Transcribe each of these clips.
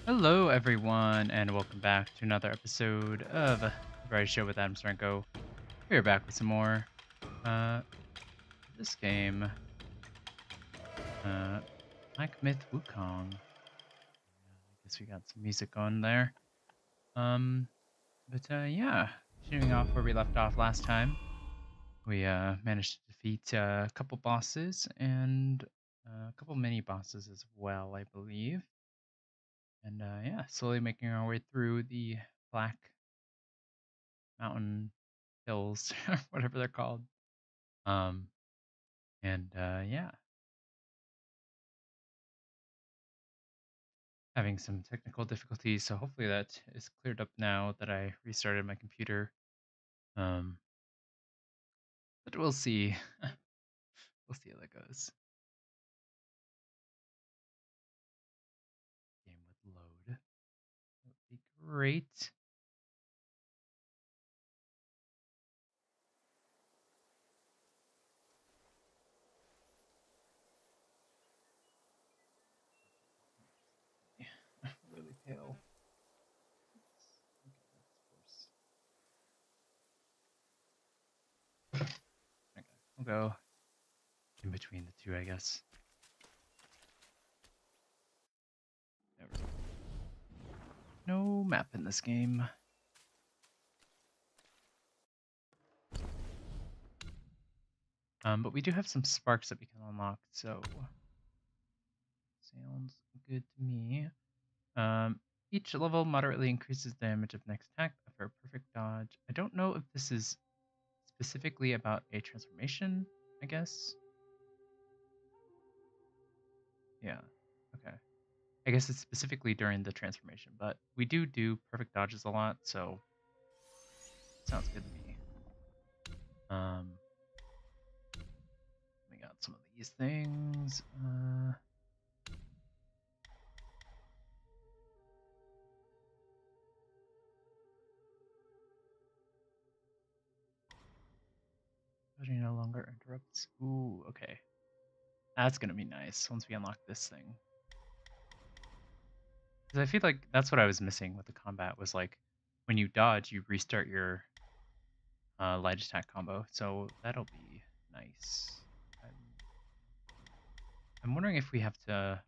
Hello, everyone, and welcome back to another episode of The Variety Show with Adam Srenko. We are back with some more. Uh, this game, uh, Black Myth Wukong. I guess we got some music going there. Yeah, shooting off where we left off last time. We managed to defeat a couple bosses and a couple mini bosses as well, I believe. And yeah, slowly making our way through the Black Mountain hills or whatever they're called. Um, yeah, having some technical difficulties. So hopefully that is cleared up now that I restarted my computer. Um, but we'll see. We'll see how that goes. Game would load. That would be great. Really pale. Okay, that's worse. Okay, we'll go in between the two, I guess. There we go. No map in this game. But we do have some sparks that we can unlock, so sounds good to me. Each level moderately increases the damage of next attack for a perfect dodge. I don't know if this is specifically about a transformation, I guess. Yeah. Okay. I guess it's specifically during the transformation, but we do perfect dodges a lot, so sounds good to me. Um, we got some of these things. Dodging no longer interrupts. Ooh, okay. That's gonna be nice once we unlock this thing. Because I feel like that's what I was missing with the combat was like when you dodge, you restart your light attack combo, so that'll be nice. I'm, I'm wondering if we have to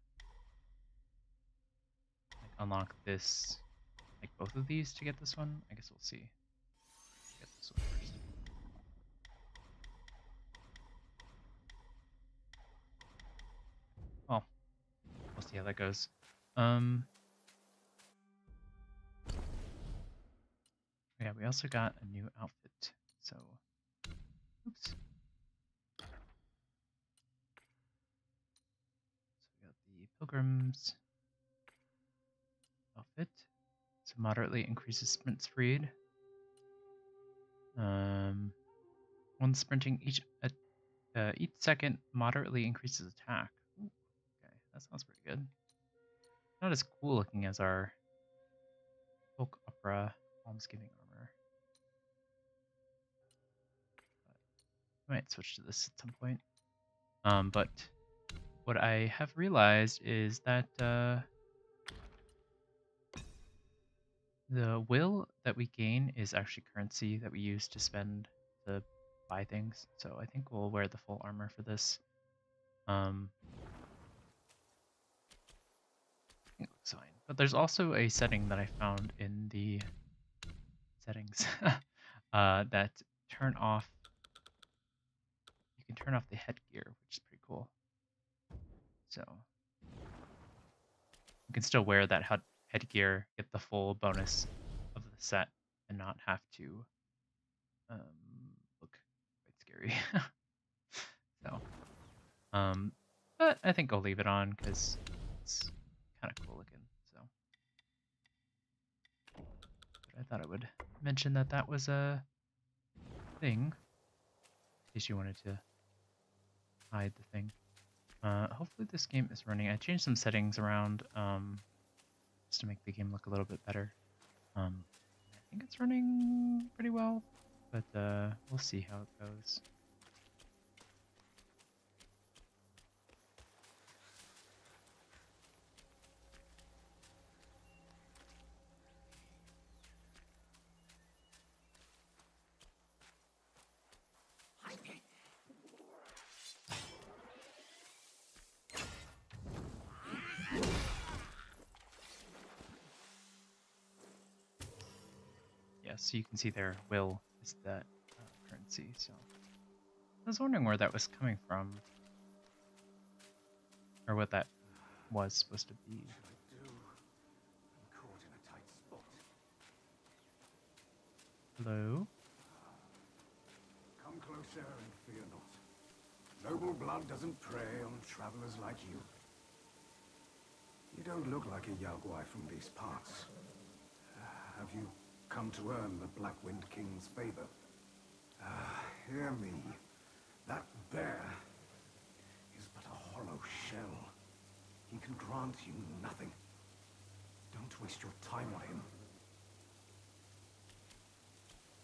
like unlock this, like both of these to get this one. I guess we'll see. Get this one first. Well, we'll see how that goes. Um, yeah, we also got a new outfit. So, oops. So we got the pilgrim's outfit. So moderately increases sprint speed. Um, One sprinting each second moderately increases attack. Ooh, okay, that sounds pretty good. Not as cool looking as our folk opera almsgiving armor. But I might switch to this at some point. But what I have realized is that the will that we gain is actually currency that we use to spend to buy things. So I think we'll wear the full armor for this. I think it looks fine. But there's also a setting that I found in the settings that turn off. You can turn off the headgear, which is pretty cool. So you can still wear that headgear, get the full bonus of the set, and not have to um, look quite scary. so, um, but I think I'll leave it on because it's kind of cool looking. So, but I thought I would mention that that was a thing in case you wanted to hide the thing. Hopefully this game is running. I changed some settings around just to make the game look a little bit better. I think it's running pretty well, but we'll see how it goes. so you can see their will is that currency. So I was wondering where that was coming from, or what that was supposed to be. Caught in a tight spot. Hello? Come closer and fear not. Noble blood doesn't prey on travelers like you. You don't look like a Yaogwai from these parts. Have you come to earn the Blackwind King's favor? Hear me. That bear is but a hollow shell. He can grant you nothing. Don't waste your time on him.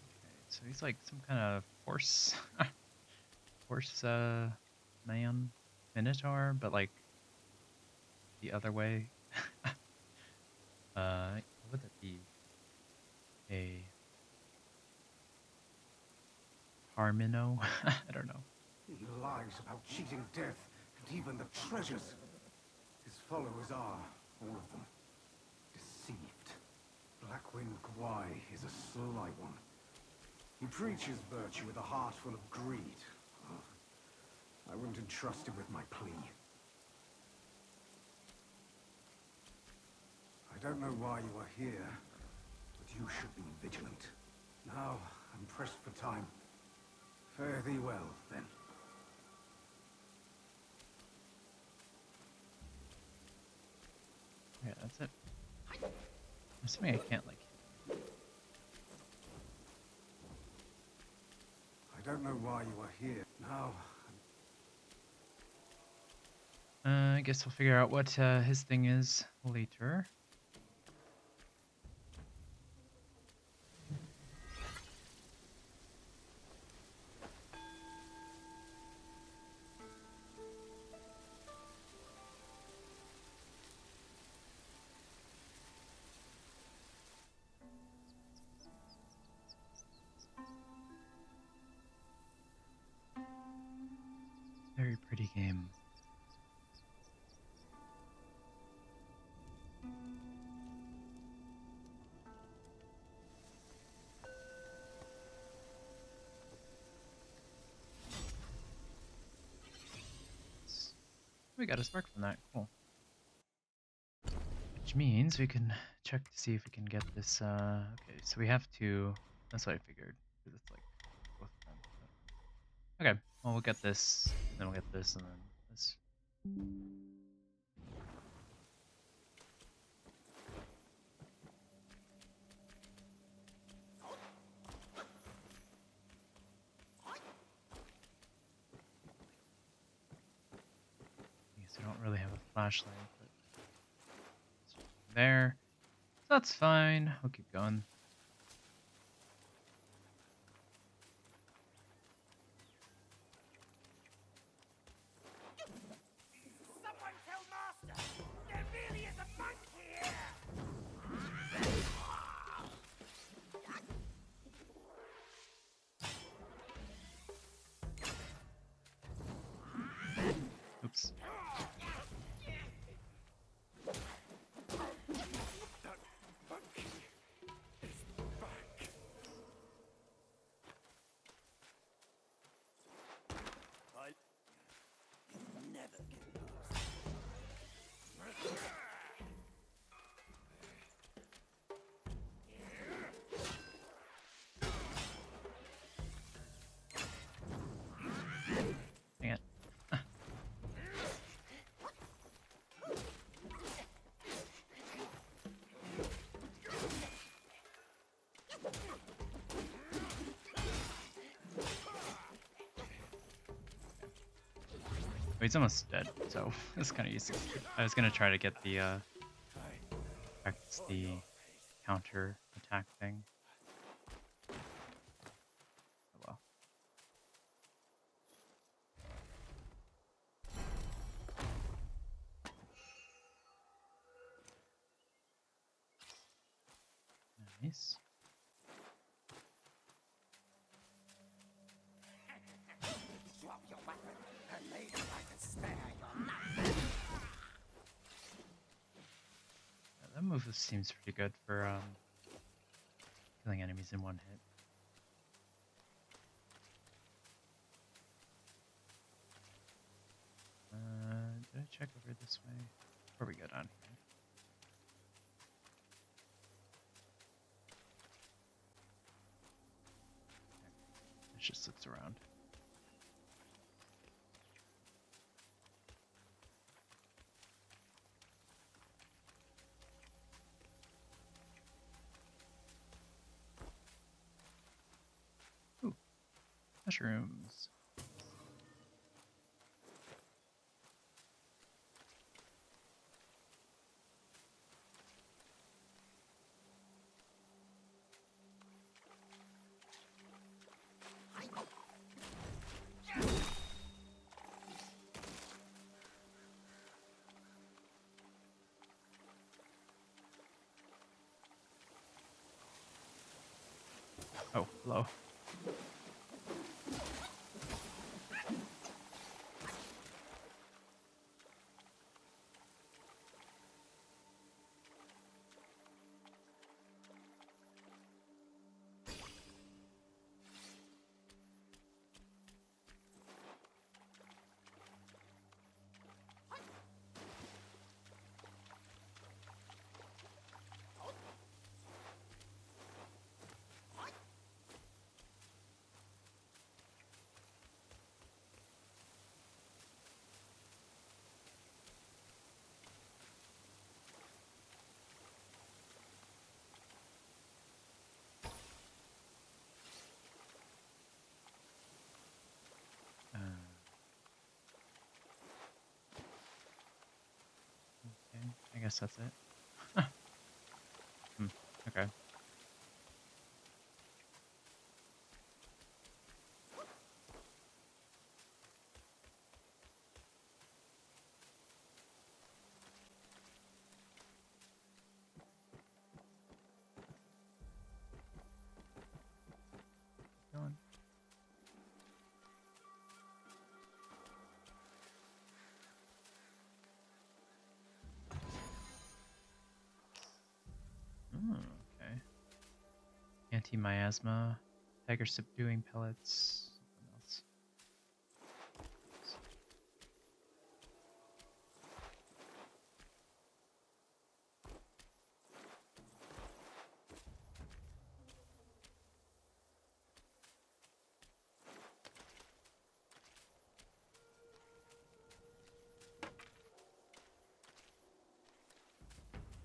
Okay, so he's like some kind of horse, horse man, minotaur, but like the other way. What would that be? A Harmino? I don't know. He lies about cheating death and even the treasures. His followers are, all of them, deceived. Blackwind Guai is a sly one. He preaches virtue with a heart full of greed. I wouldn't entrust him with my plea. I don't know why you are here, but you should be vigilant. Now, I'm pressed for time. Fare thee well, then. Yeah, that's it. I'm assuming I can't like. I don't know why you are here. Now, I guess we'll figure out what his thing is later. Very pretty game. We got a spark from that. Cool. Which means we can check to see if we can get this. Okay, so we have to. That's what I figured. Because it's like both of them. But, okay, well we'll get this, then we'll get this, and then this. I don't really have a flashlight, but there. That's fine. We'll keep going. Someone tell Master! There really is a monk here! Oops. That monkey is back. I'll never get past. Dang it. Oh, he's almost dead, so it's kind of easy. I was gonna try to get the practice the counter attack thing. Oh well. Nice. Drop your weapon, and maybe I can spare your life. Yeah, that move seems pretty good for killing enemies in one hit. Did I check over this way? Before we go down here. It just looks around. Ooh, mushrooms. Oh, hello. Okay, I guess that's it. Okay. Going. Okay. Anti-miasma, tiger subduing pellets, something else.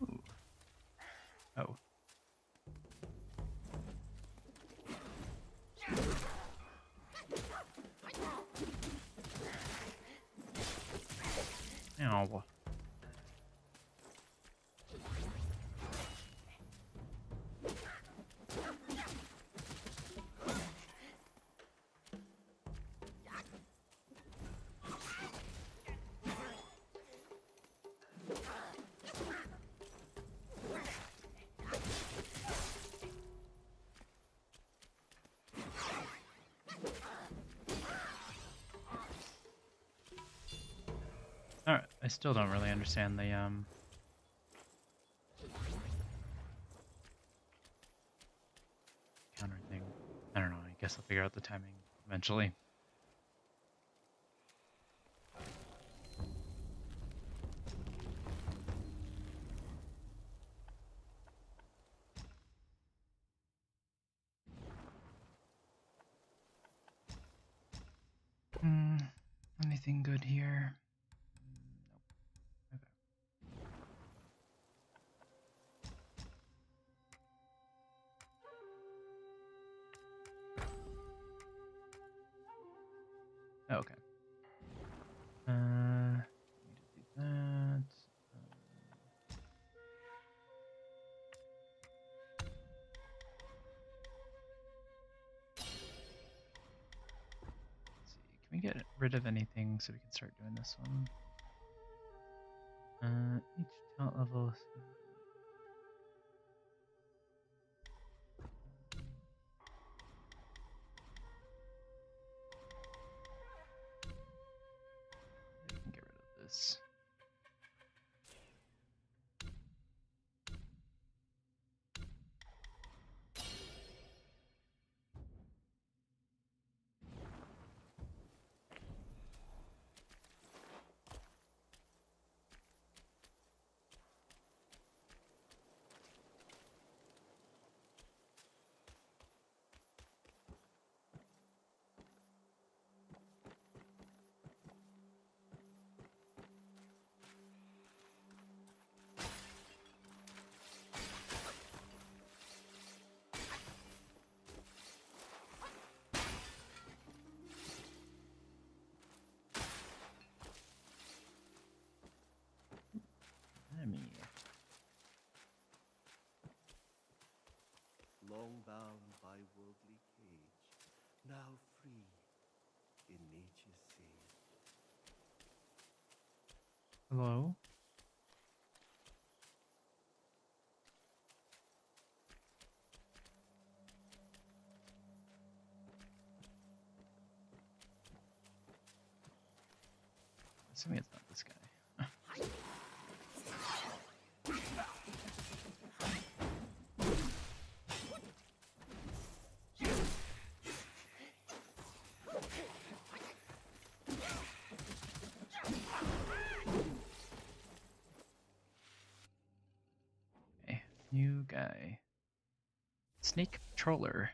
Ooh. Oh. Ow. Alright, I still don't really understand the counter thing. I don't know, I guess I'll figure out the timing eventually. Anything good here? Nope. Okay. Okay. Need to do that. Let's see. Can we get rid of anything so we can start doing this one? Each talent level. We can get rid of this. Hello? Assuming it's not this guy. Okay, new guy. Snake Patroller.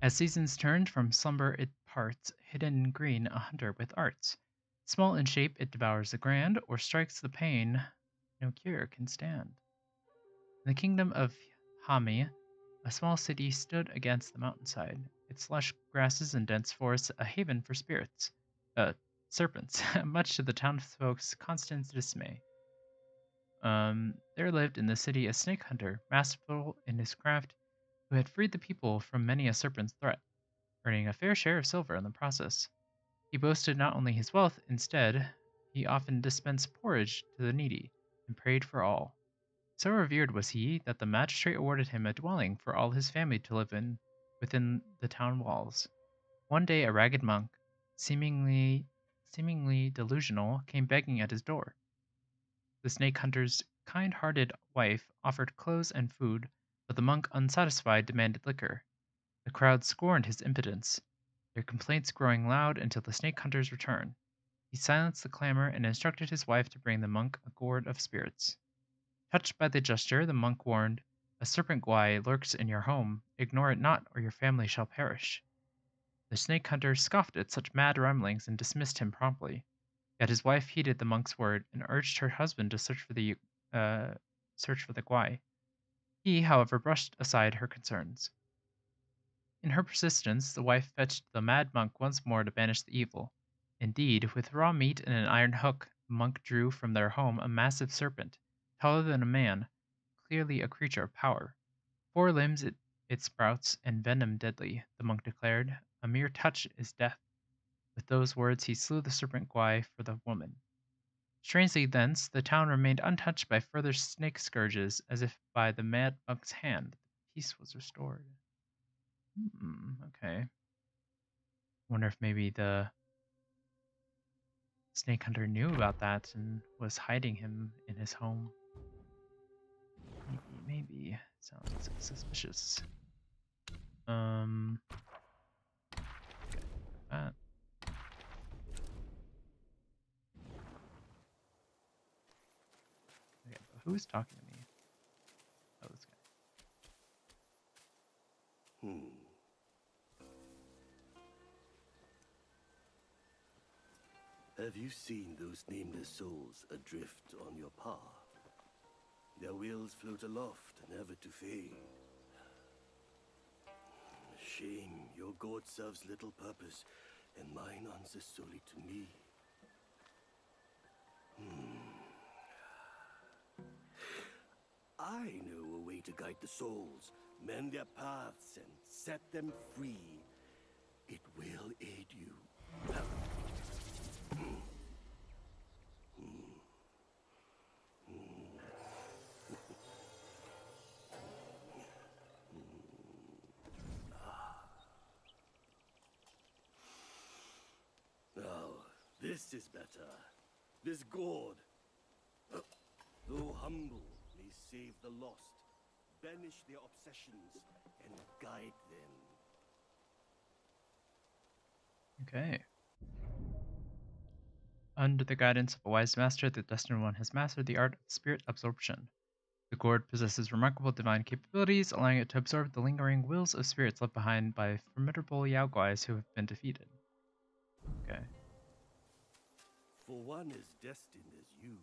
As seasons turned from slumber it parts, hidden in green, a hunter with arts. Small in shape, it devours the grand, or strikes the pain no cure can stand. In the kingdom of Hami, a small city stood against the mountainside, its lush grasses and dense forests a haven for spirits. Serpents, much to the townsfolk's constant dismay. There lived in the city a snake hunter, masterful in his craft, who had freed the people from many a serpent's threat, earning a fair share of silver in the process. He boasted not only his wealth, instead, he often dispensed porridge to the needy and prayed for all. So revered was he that the magistrate awarded him a dwelling for all his family to live in within the town walls. One day a ragged monk, seemingly delusional, came begging at his door. The snake hunter's kind-hearted wife offered clothes and food, but the monk, unsatisfied, demanded liquor. The crowd scorned his impotence, their complaints growing loud until the snake hunter's return. He silenced the clamor and instructed his wife to bring the monk a gourd of spirits. Touched by the gesture, the monk warned, "A serpent guai lurks in your home. Ignore it not, or your family shall perish." The snake hunter scoffed at such mad ramblings and dismissed him promptly. Yet his wife heeded the monk's word and urged her husband to uh, search for the guai. He, however, brushed aside her concerns. In her persistence, the wife fetched the mad monk once more to banish the evil. Indeed, with raw meat and an iron hook, the monk drew from their home a massive serpent, taller than a man, clearly a creature of power. 4 limbs it sprouts, and venom deadly, the monk declared. A mere touch is death. With those words he slew the serpent guai for the woman. Strangely thence, the town remained untouched by further snake scourges, as if by the mad monk's hand, peace was restored. Okay. Wonder if maybe the snake hunter knew about that and was hiding him in his home. Maybe. Sounds suspicious. That. Okay, but who is talking to me? Oh, this guy. Have you seen those nameless souls adrift on your path? Their wheels float aloft, never to fade. Shame, your god serves little purpose, and mine answers solely to me. I know a way to guide the souls, mend their paths, and set them free. It will aid you. Now, this is better. This gourd, though humble, may save the lost, banish their obsessions, and guide them. Okay. Under the guidance of a wise master, the Destined One has mastered the art of spirit absorption. The gourd possesses remarkable divine capabilities, allowing it to absorb the lingering wills of spirits left behind by formidable Yaoguais who have been defeated. Okay. For one as destined as you,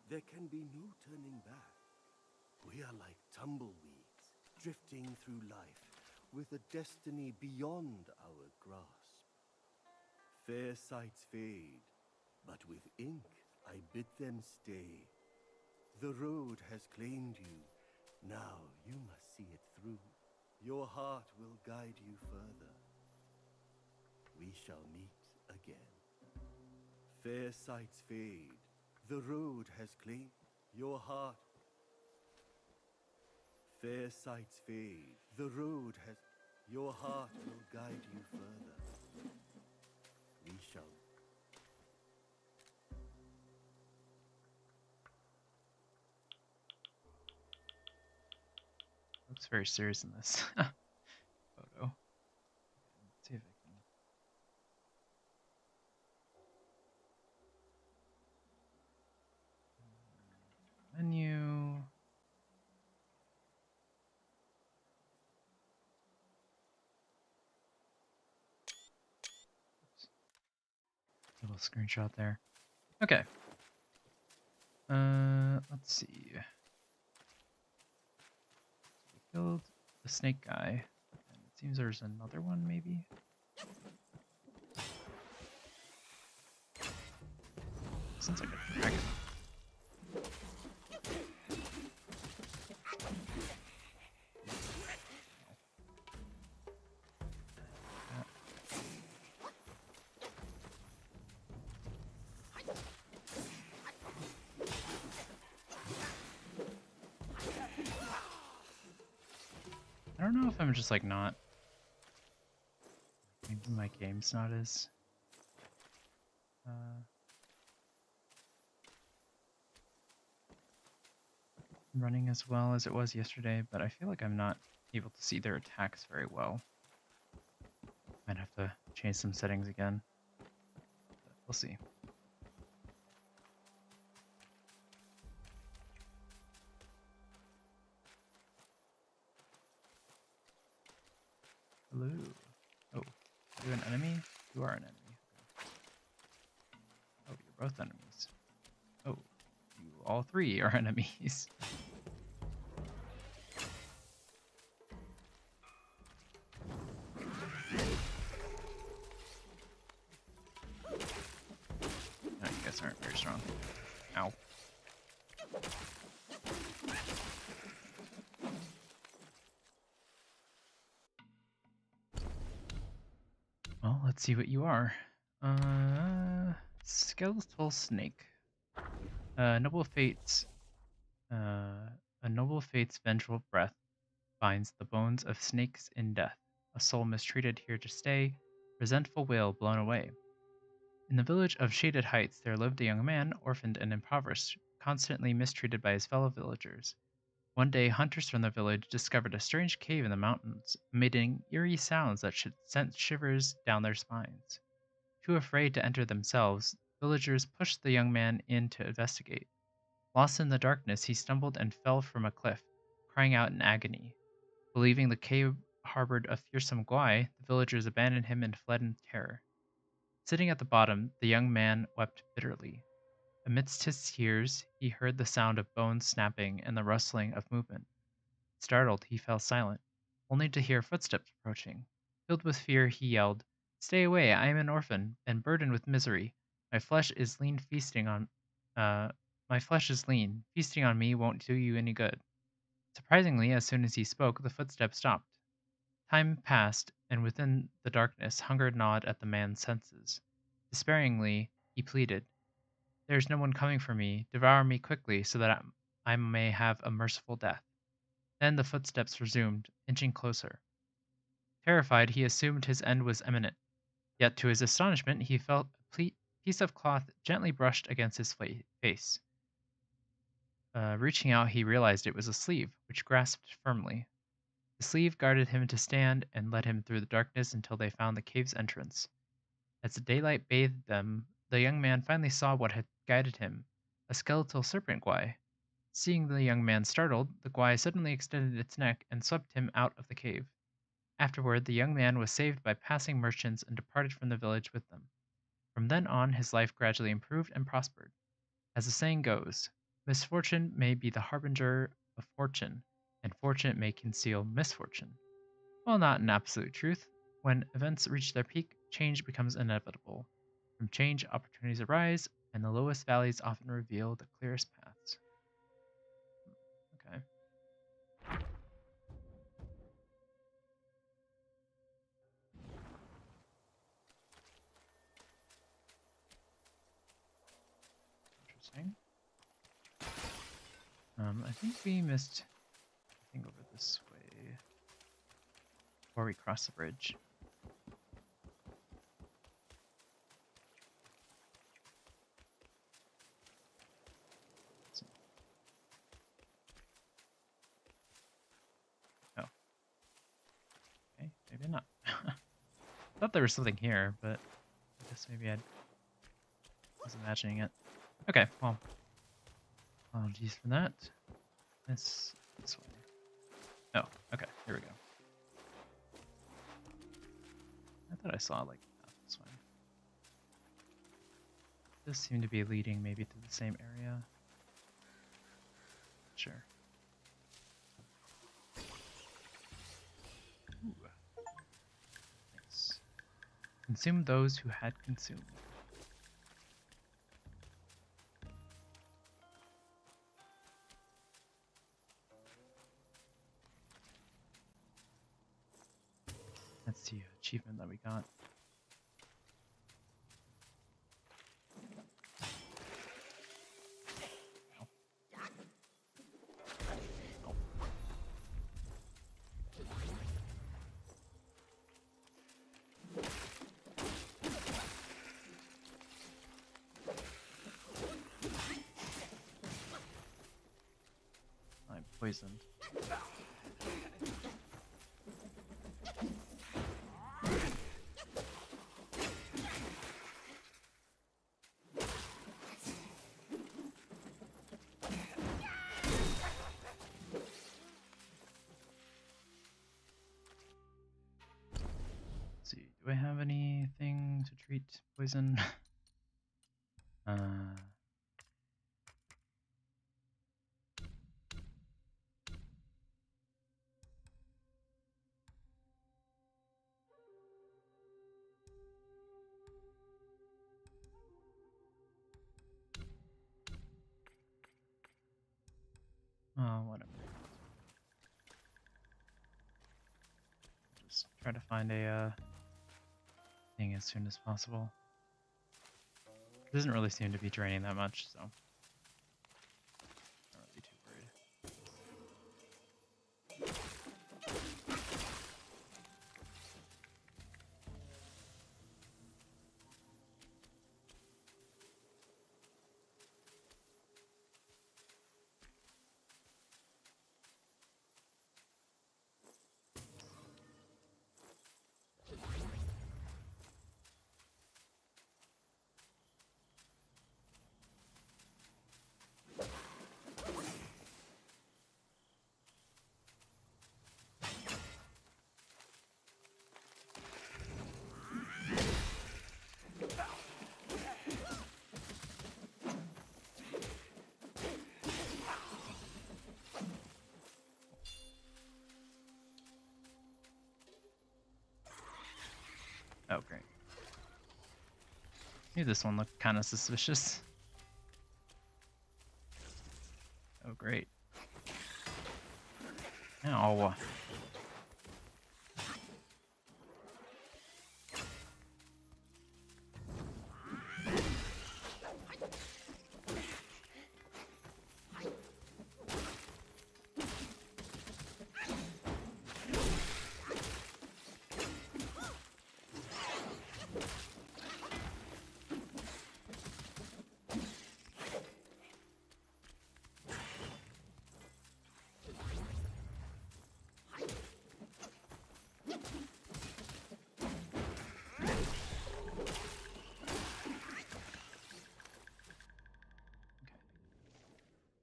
there can be no turning back. We are like tumbleweeds, drifting through life, with a destiny beyond our grasp. Fair sights fade, but with ink I bid them stay. The road has claimed you, now you must see it through. Your heart will guide you further. We shall meet again. Fair sights fade, The road has claimed your heart. Fair sights fade. The road has... Your heart will guide you further. We shall... Looks very serious in this photo. Let's see if I can. Menu. Oops. Little screenshot there. Okay. Let's see. We killed the snake guy. And it seems there's another one, maybe. Sounds like a dragon. I don't know if I'm just like not. Maybe my game's not as. Running as well as it was yesterday, but I feel like I'm not able to see their attacks very well. Might have to change some settings again. But we'll see. Hello. Oh, are you an enemy? You are an enemy. Oh, you're both enemies. Oh, you all three are enemies. No, you guys aren't very strong. Ow. Well, let's see what you are. Skeletal snake. Noble fates. A noble fate's vengeful breath finds the bones of snakes in death. A soul mistreated here to stay. Resentful wail blown away. In the village of Shaded Heights, there lived a young man, orphaned and impoverished, constantly mistreated by his fellow villagers. One day, hunters from the village discovered a strange cave in the mountains, emitting eerie sounds that sent shivers down their spines. Too afraid to enter themselves, villagers pushed the young man in to investigate. Lost in the darkness, he stumbled and fell from a cliff, crying out in agony. Believing the cave harbored a fearsome guai, the villagers abandoned him and fled in terror. Sitting at the bottom, the young man wept bitterly. Amidst his tears, he heard the sound of bones snapping and the rustling of movement. Startled, he fell silent, only to hear footsteps approaching. Filled with fear, he yelled, "Stay away! I am an orphan, and burdened with misery. My flesh is lean, uh, my flesh is lean. Feasting on me won't do you any good." Surprisingly, as soon as he spoke, the footsteps stopped. Time passed, and within the darkness, hunger gnawed at the man's senses. Despairingly, he pleaded, "There is no one coming for me. Devour me quickly, so that I may have a merciful death." Then the footsteps resumed, inching closer. Terrified, he assumed his end was imminent. Yet, to his astonishment, he felt a piece of cloth gently brushed against his face. Reaching out, he realized it was a sleeve, which grasped firmly. The sleeve guarded him to stand and led him through the darkness until they found the cave's entrance. As the daylight bathed them, the young man finally saw what had guided him, a skeletal serpent guai. Seeing the young man startled, the guai suddenly extended its neck and swept him out of the cave. Afterward, the young man was saved by passing merchants and departed from the village with them. From then on, his life gradually improved and prospered. As the saying goes, misfortune may be the harbinger of fortune, and fortune may conceal misfortune. While not an absolute truth, when events reach their peak, change becomes inevitable. From change, opportunities arise, and the lowest valleys often reveal the clearest paths. Okay. Interesting. I think we missed a thing over this way before we cross the bridge. Oh, okay, maybe not. Thought there was something here, but I guess maybe I was imagining it. Okay, well, apologies for that. This way. Oh, okay, here we go. I thought I saw like this way. This seemed to be leading maybe to the same area. Sure. Ooh. Nice. Consume those who had consumed. That's the achievement that we got. Ow. Oh. I'm poisoned. Let's see, do I have anything to treat poison? uh, whatever. Just try to find a thing as soon as possible. It doesn't really seem to be draining that much, so not really too worried. Oh, great. Maybe this one looked kind of suspicious. Oh, great. Ow.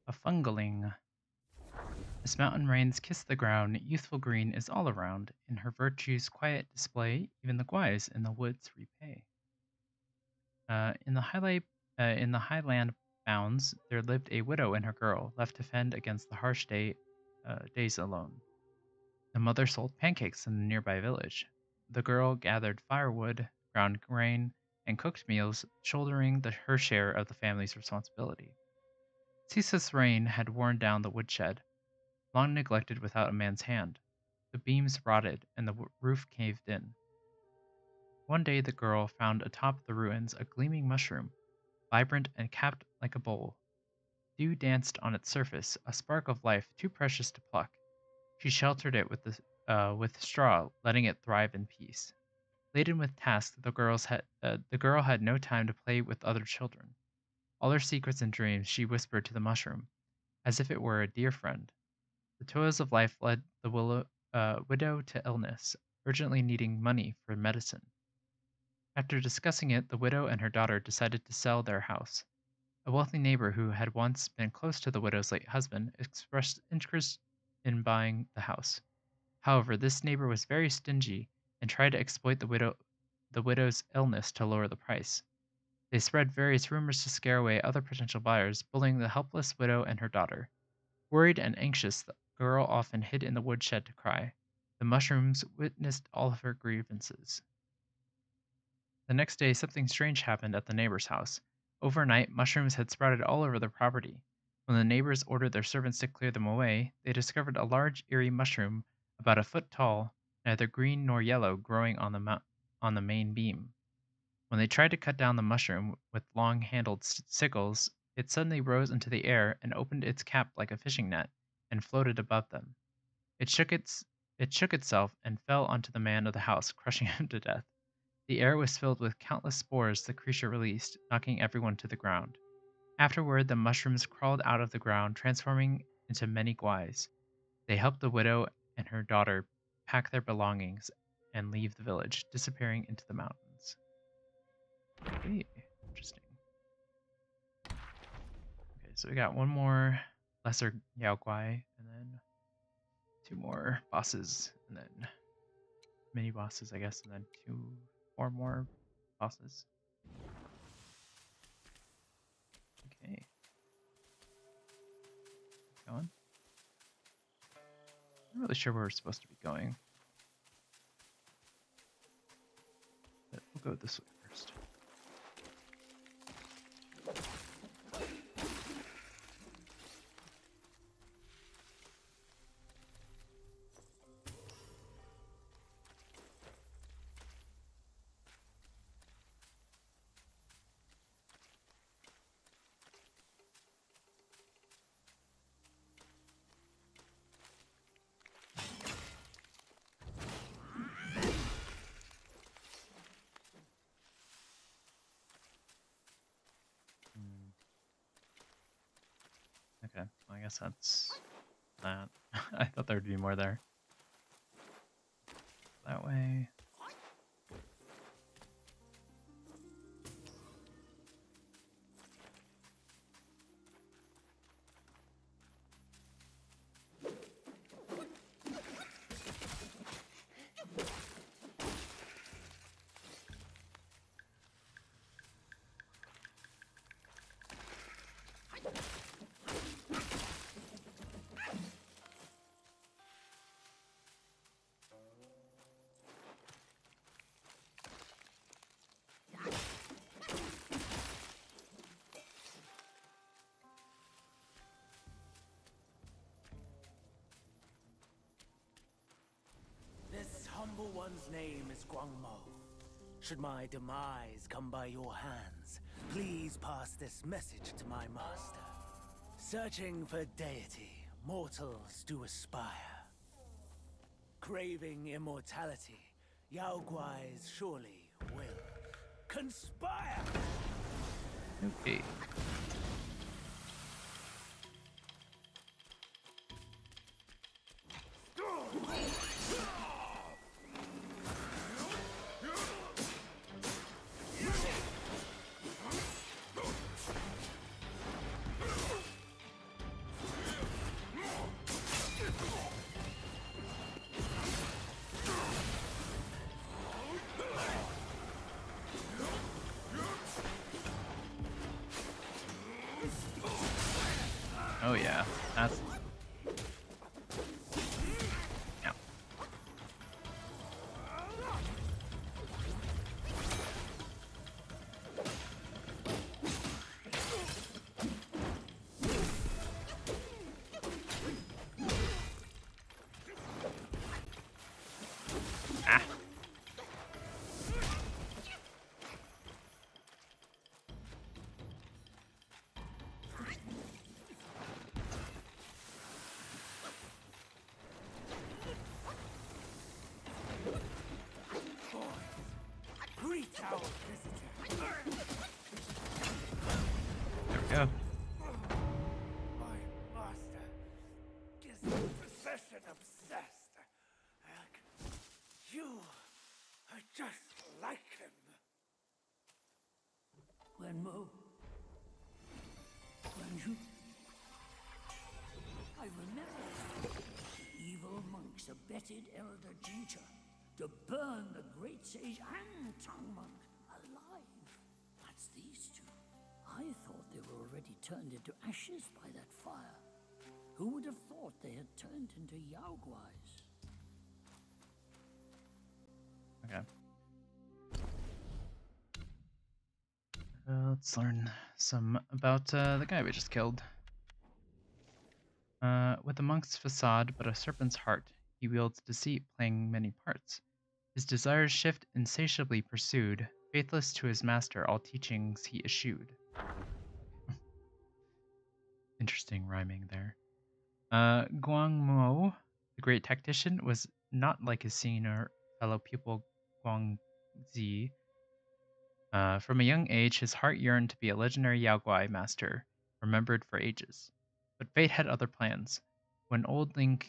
A fungaling. As mountain rains kiss the ground, youthful green is all around. In her virtue's quiet display, even the guais in the woods repay. In the highland bounds, there lived a widow and her girl, left to fend against the harsh days alone. The mother sold pancakes in the nearby village. The girl gathered firewood, ground grain, and cooked meals, shouldering her share of the family's responsibility. Ceaseless rain had worn down the woodshed, long neglected without a man's hand. The beams rotted and the roof caved in. One day the girl found atop the ruins a gleaming mushroom, vibrant and capped like a bowl. Dew danced on its surface, a spark of life too precious to pluck. She sheltered it with straw, letting it thrive in peace. Laden with tasks, the girl had no time to play with other children. All her secrets and dreams she whispered to the mushroom, as if it were a dear friend. The toils of life led the widow to illness, urgently needing money for medicine. After discussing it, the widow and her daughter decided to sell their house. A wealthy neighbor who had once been close to the widow's late husband expressed interest in buying the house. However, this neighbor was very stingy and tried to exploit the widow's illness to lower the price. They spread various rumors to scare away other potential buyers, bullying the helpless widow and her daughter. Worried and anxious, the girl often hid in the woodshed to cry. The mushrooms witnessed all of her grievances. The next day, something strange happened at the neighbor's house. Overnight, mushrooms had sprouted all over their property. When the neighbors ordered their servants to clear them away, they discovered a large, eerie mushroom about a foot tall, neither green nor yellow, growing on the main beam. When they tried to cut down the mushroom with long-handled sickles, it suddenly rose into the air and opened its cap like a fishing net and floated above them. It shook itself and fell onto the man of the house, crushing him to death. The air was filled with countless spores the creature released, knocking everyone to the ground. Afterward, the mushrooms crawled out of the ground, transforming into many guais. They helped the widow and her daughter pack their belongings and leave the village, disappearing into the mountains. Okay, interesting. Okay, so we got one more lesser Yao Guai, and then two more bosses, and then mini bosses, I guess, and then four more bosses. Okay, going. I'm not really sure where we're supposed to be going, but we'll go this way first. Okay, well, I guess that's that. I thought there would be more there. That way. This humble one's name is Guangmo. Should my demise come by your hands, please pass this message to my master. Searching for deity, mortals do aspire. Craving immortality, Yao Guais surely will conspire! Okay. Oh yeah, that's yeah. Ah. Mo. Ranju? I remember the evil monks abetted Elder Jincha to burn the great sage and tongue monk alive. That's these two. I thought they were already turned into ashes by that fire. Who would have thought they had turned into Yao guais? Okay. Let's learn some about the guy we just killed. With a monk's facade but a serpent's heart, he wields deceit playing many parts. His desires shift insatiably pursued, faithless to his master all teachings he eschewed. Interesting rhyming there. Guangmo, the great tactician, was not like his senior fellow pupil Guangzi. From a young age, his heart yearned to be a legendary Yaoguai master, remembered for ages. But fate had other plans. When old Ling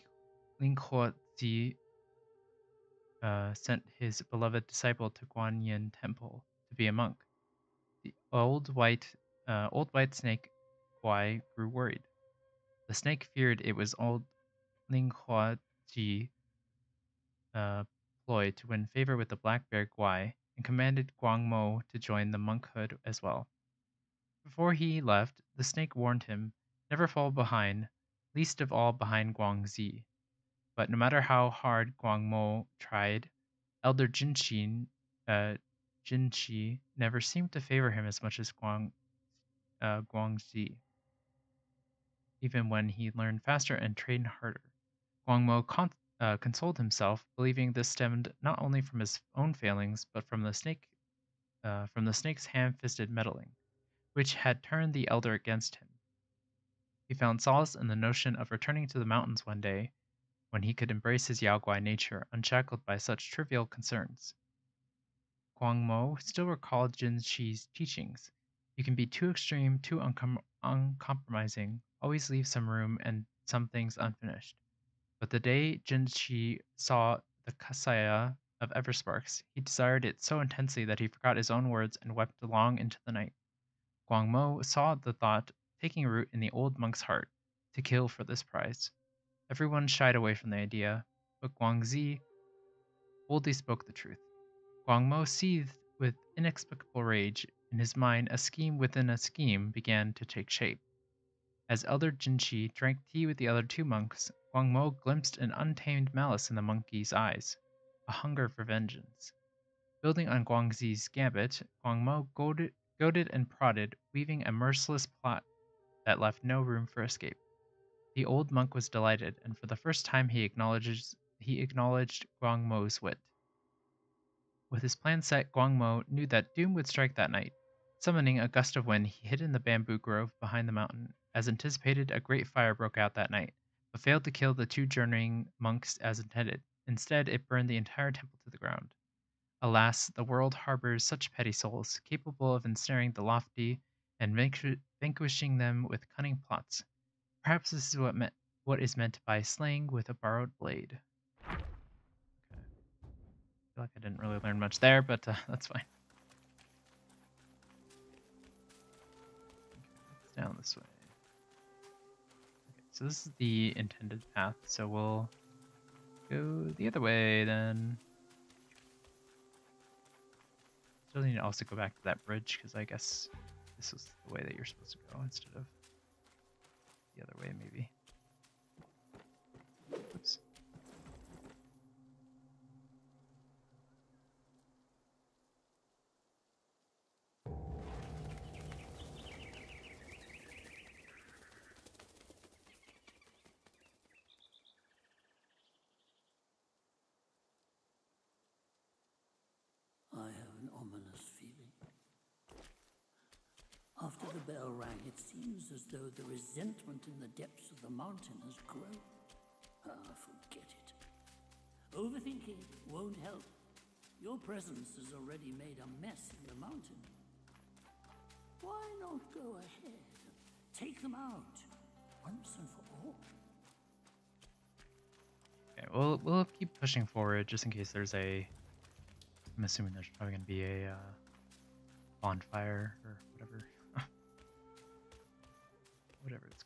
Huozi sent his beloved disciple to Guanyin Temple to be a monk, the old white snake Guai grew worried. The snake feared it was old Ling Huozi ploy to win favor with the black bear Guai, and commanded Guangmo to join the monkhood as well. Before he left, the snake warned him, never fall behind, least of all behind Guangzi. But no matter how hard Guangmo tried, Elder Jinshi never seemed to favor him as much as Guangzi, even when he learned faster and trained harder. Guangmo consoled himself, believing this stemmed not only from his own failings, but from the snake's ham-fisted meddling, which had turned the elder against him. He found solace in the notion of returning to the mountains one day, when he could embrace his Yaoguai nature unshackled by such trivial concerns. Guangmo still recalled Jin Shi's teachings. You can be too extreme, too uncompromising, always leave some room and some things unfinished. But the day Jin Shi saw the Kasaya of Eversparks, he desired it so intensely that he forgot his own words and wept long into the night. Guangmo saw the thought taking root in the old monk's heart, to kill for this prize. Everyone shied away from the idea, but Guangzi boldly spoke the truth. Guangmo seethed with inexplicable rage. In his mind, a scheme within a scheme began to take shape. As Elder Jinshi drank tea with the other two monks, Guangmo glimpsed an untamed malice in the monkey's eyes, a hunger for vengeance. Building on Guangzi's gambit, Guangmo goaded and prodded, weaving a merciless plot that left no room for escape. The old monk was delighted, and for the first time he acknowledged Guangmo's wit. With his plan set, Guangmo knew that doom would strike that night. Summoning a gust of wind, he hid in the bamboo grove behind the mountain. As anticipated, a great fire broke out that night, but failed to kill the two journeying monks as intended. Instead, it burned the entire temple to the ground. Alas, the world harbors such petty souls, capable of ensnaring the lofty and vanquishing them with cunning plots. Perhaps this is what is meant by slaying with a borrowed blade. Okay. I feel like I didn't really learn much there, but that's fine. Okay, it's down this way. Okay, so this is the intended path, so we'll go the other way then. Still need to also go back to that bridge, because I guess this was the way that you're supposed to go instead of the other way, maybe. Oops. I have an ominous feeling. After the bell rang, it seems as though the resentment in the depths of the mountain has grown. Ah, forget it. Overthinking won't help. Your presence has already made a mess in the mountain. Why not go ahead? Take them out, once and for all. Okay, we'll keep pushing forward just in case there's a. I'm assuming there's probably gonna be a bonfire or whatever.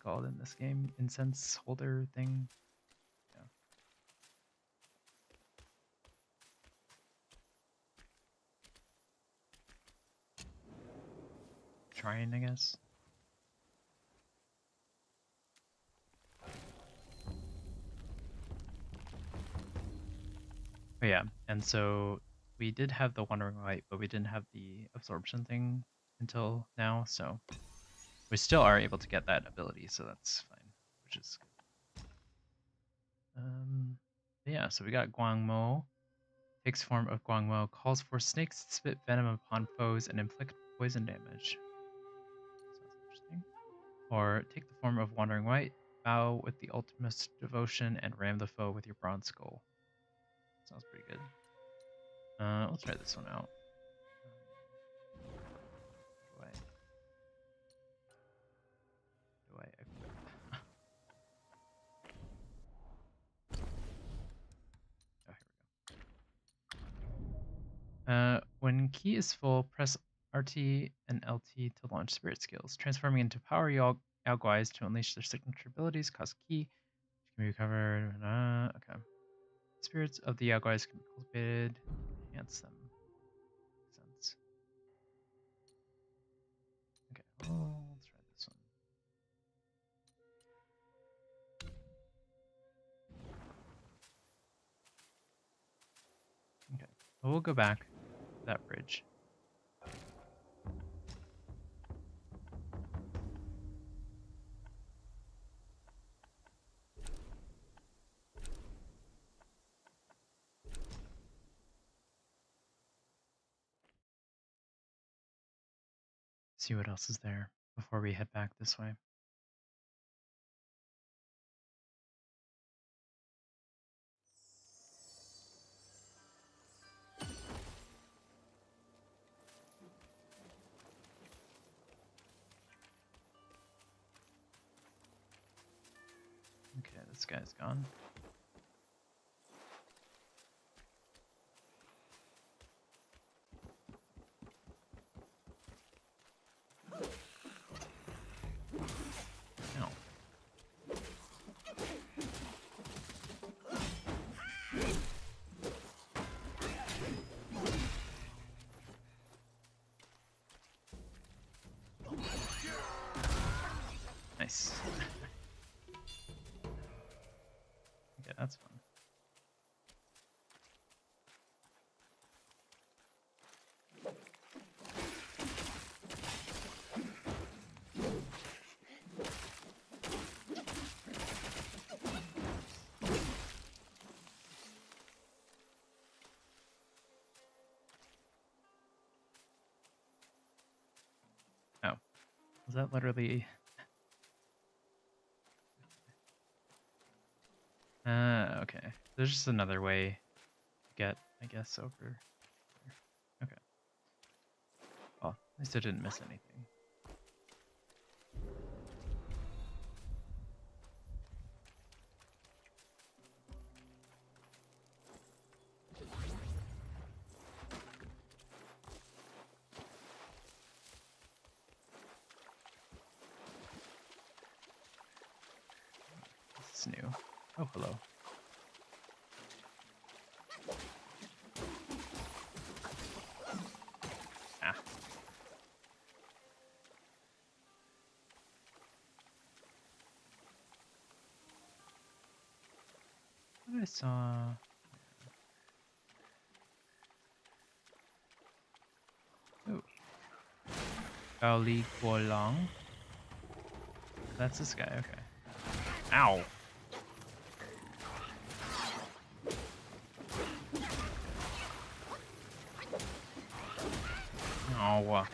called in this game. Incense holder thing. Yeah. Shrine, I guess. But yeah, and so we did have the Wandering Light, but we didn't have the absorption thing until now, so we still are able to get that ability, so that's fine, which is good. Yeah, so we got Guangmo. Takes form of Guangmo, calls for snakes to spit venom upon foes and inflict poison damage. Sounds interesting. Or take the form of Wandering White, bow with the ultimate devotion, and ram the foe with your bronze skull. Sounds pretty good. We'll try this one out. Do I equip? Oh, here we go. When key is full, press RT and LT to launch spirit skills, transforming into power Yao guais to unleash their signature abilities, cause key, which can be recovered. Okay. Spirits of the Yao guais can be cultivated, enhance them. Makes sense. Okay, let's try this one. Okay, well, we'll go back to that bridge. See what else is there before we head back this way. Okay, this guy's gone. No. Nice. Okay, that's fun. Oh, was that literally? Okay. There's just another way to get, I guess, over there. Okay. Well, at least I didn't miss anything. This is new. Oh, hello. Ah. What I saw. Oh. Bao Li Guo Long. That's this guy, okay. Ow. Oh.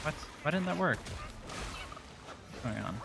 What? Why didn't that work? What's going on?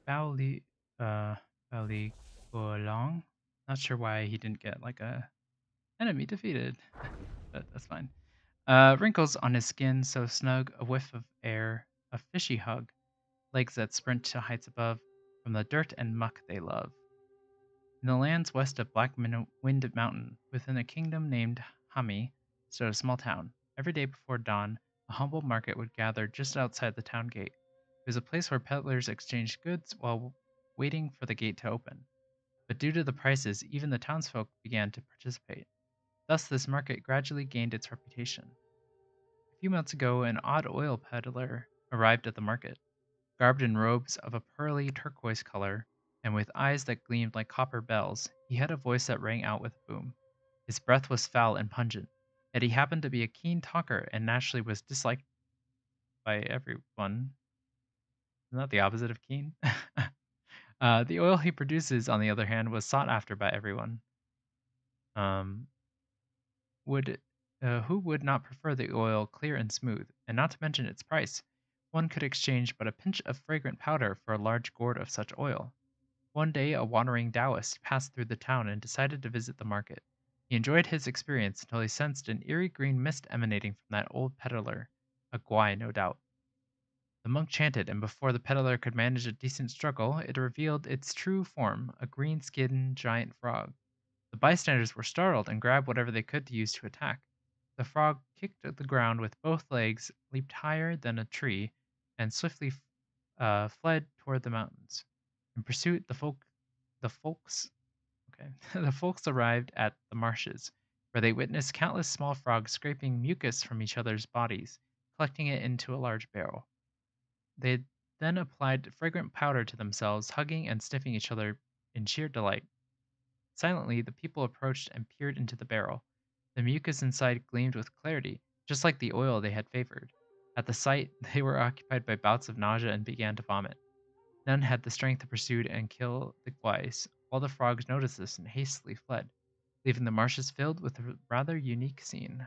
Baoli Not sure why he didn't get like a enemy defeated, but that's fine. Wrinkles on his skin so snug, a whiff of air, a fishy hug, legs that sprint to heights above, from the dirt and muck they love. In the lands west of Wind Mountain, within a kingdom named Hami, stood a small town. Every day before dawn, a humble market would gather just outside the town gate. It was a place where peddlers exchanged goods while waiting for the gate to open. But due to the prices, even the townsfolk began to participate. Thus, this market gradually gained its reputation. A few months ago, an odd oil peddler arrived at the market, garbed in robes of a pearly turquoise color, and with eyes that gleamed like copper bells. He had a voice that rang out with a boom. His breath was foul and pungent, yet he happened to be a keen talker and naturally was disliked by everyone. Isn't that the opposite of keen? The oil he produces, on the other hand, was sought after by everyone. Um, would Who would not prefer the oil clear and smooth, and not to mention its price? One could exchange but a pinch of fragrant powder for a large gourd of such oil. One day, a wandering Taoist passed through the town and decided to visit the market. He enjoyed his experience until he sensed an eerie green mist emanating from that old peddler, a guai, no doubt. The monk chanted, and before the peddler could manage a decent struggle, it revealed its true form, a green-skinned giant frog. The bystanders were startled and grabbed whatever they could to use to attack. The frog kicked at the ground with both legs, leaped higher than a tree, and swiftly fled toward the mountains. In pursuit, the folks, okay, the folks arrived at the marshes, where they witnessed countless small frogs scraping mucus from each other's bodies, collecting it into a large barrel. They then applied fragrant powder to themselves, hugging and sniffing each other in sheer delight. Silently, the people approached and peered into the barrel. The mucus inside gleamed with clarity, just like the oil they had favored. At the sight, they were occupied by bouts of nausea and began to vomit. None had the strength to pursue and kill the guais. All the frogs noticed this and hastily fled, leaving the marshes filled with a rather unique scene.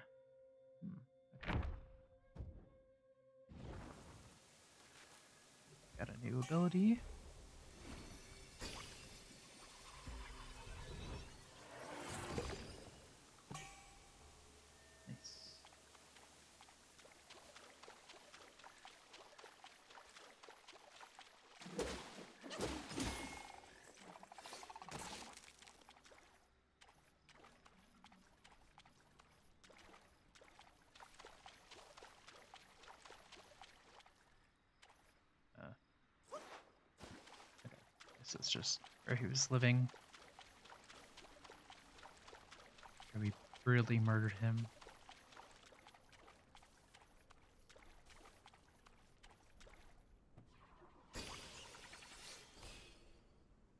Okay. Got a new ability. Nice. Okay. This is just where he was living. We brutally murdered him.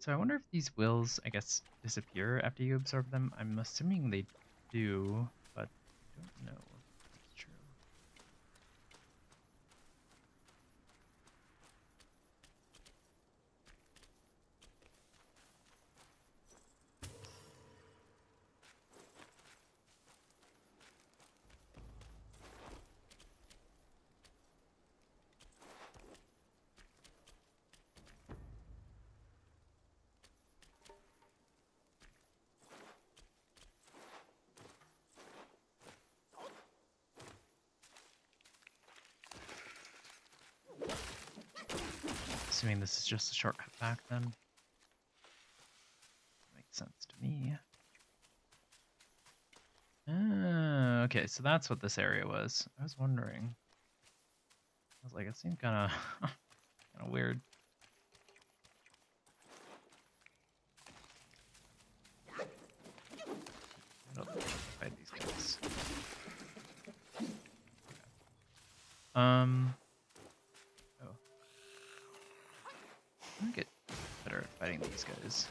So I wonder if these wills, I guess, disappear after you absorb them. I'm assuming they do, but I don't know if that's true. Assuming this is just a shortcut back then. Makes sense to me. Okay, so that's what this area was. I was wondering. I was like, it seemed kind of kind of weird. I don't fight these guys. Oh. I'm gonna get better at fighting these guys.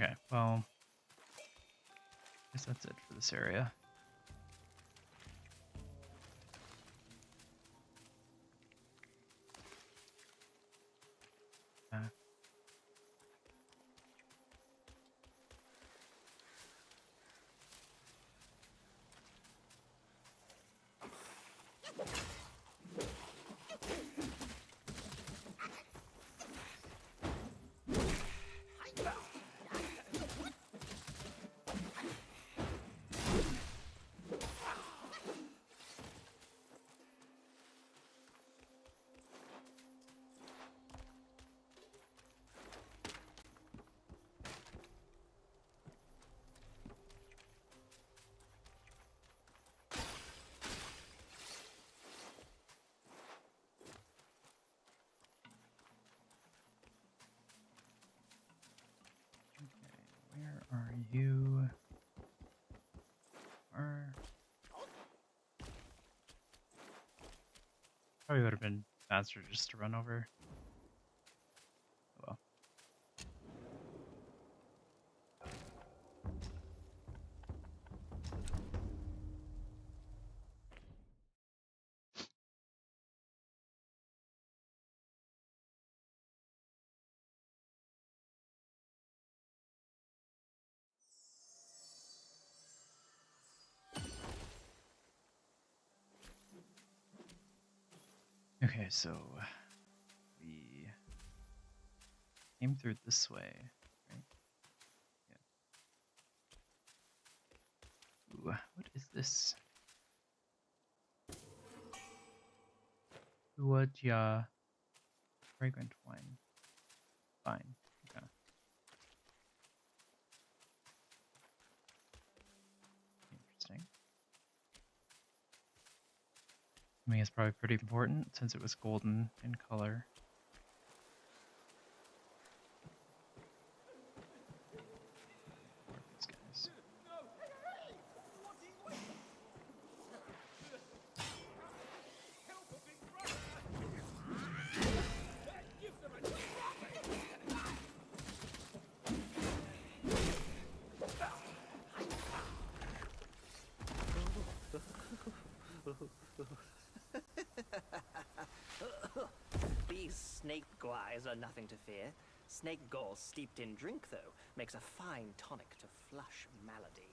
Okay, well, I guess that's it for this area. Uh, where are you? Probably would have been faster just to run over. Oh well. Okay, so we came through this way, right? Yeah. Ooh, what is this? Uajia fragrant wine. Fine. Okay. Interesting. I mean, it's probably pretty important since it was golden in color. Where are these guys? These snake guais are nothing to fear. Snake gall steeped in drink, though, makes a fine tonic to flush malady.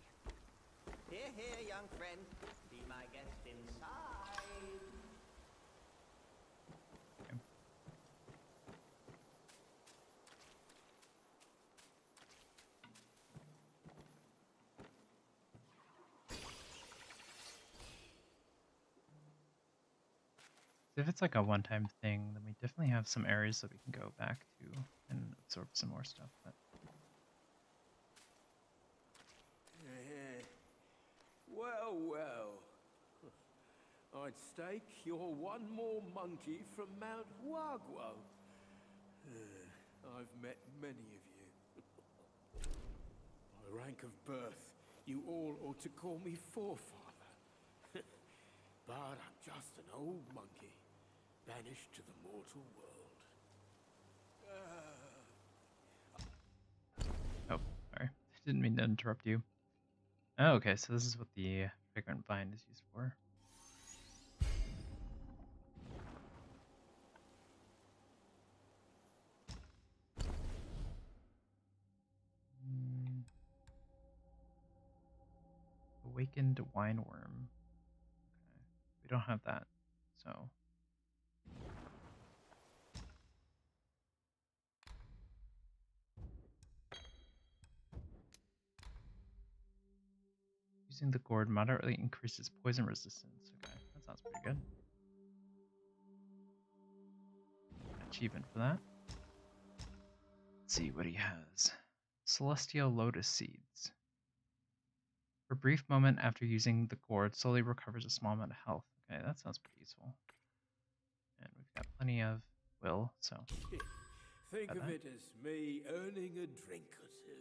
Here, here, young friend. Be my guest inside. Okay. If it's like a one-time thing, then we definitely have some areas that we can go back to and absorb some more stuff. But Well, well. I'd stake you're one more monkey from Mount Huaguo. I've met many of you. By rank of birth, you all ought to call me forefather. But I'm just an old monkey, banished to the mortal world. oh, sorry, didn't mean to interrupt you. Oh, okay, so this is what the fragrant vine is used for. Mm, awakened wine worm. Okay, we don't have that, so. Using the gourd moderately increases poison resistance. Okay, that sounds pretty good. Achievement for that. Let's see what he has. Celestial lotus seeds. For a brief moment after using the gourd, slowly recovers a small amount of health. Okay, that sounds pretty useful. And we've got plenty of will, so. Think Got of that. it as me earning a drink or two.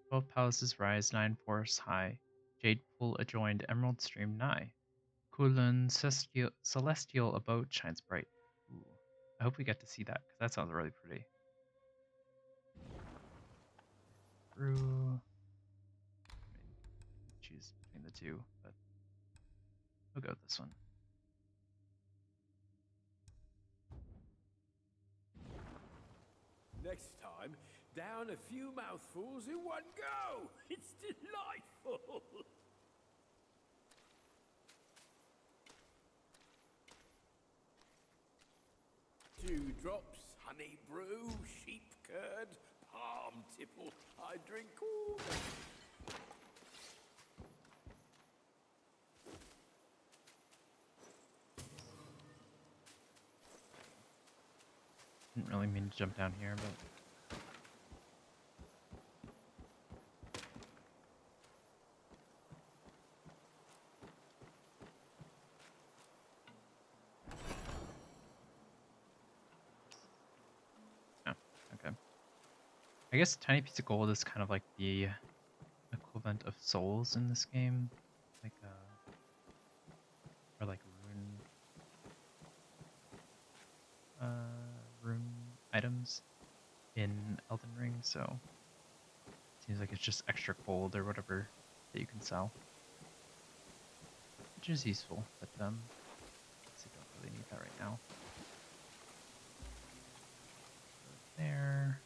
12 palaces rise, 9 forests high. Jade pool adjoined, emerald stream nigh. Kulun celestial abode shines bright. Ooh, I hope we get to see that because that sounds really pretty. through. Choose between the two, but we'll go with this one. Next time, down a few mouthfuls in one go. It's delightful. 2 drops, honey brew, sheep curd, palm tipple. I drink all. Didn't really mean to jump down here, but oh, okay. I guess tiny piece of gold is kind of like the equivalent of souls in this game, like or like rune items in Elden Ring, so seems like it's just extra gold or whatever that you can sell, which is useful, but I don't really need that right now. There.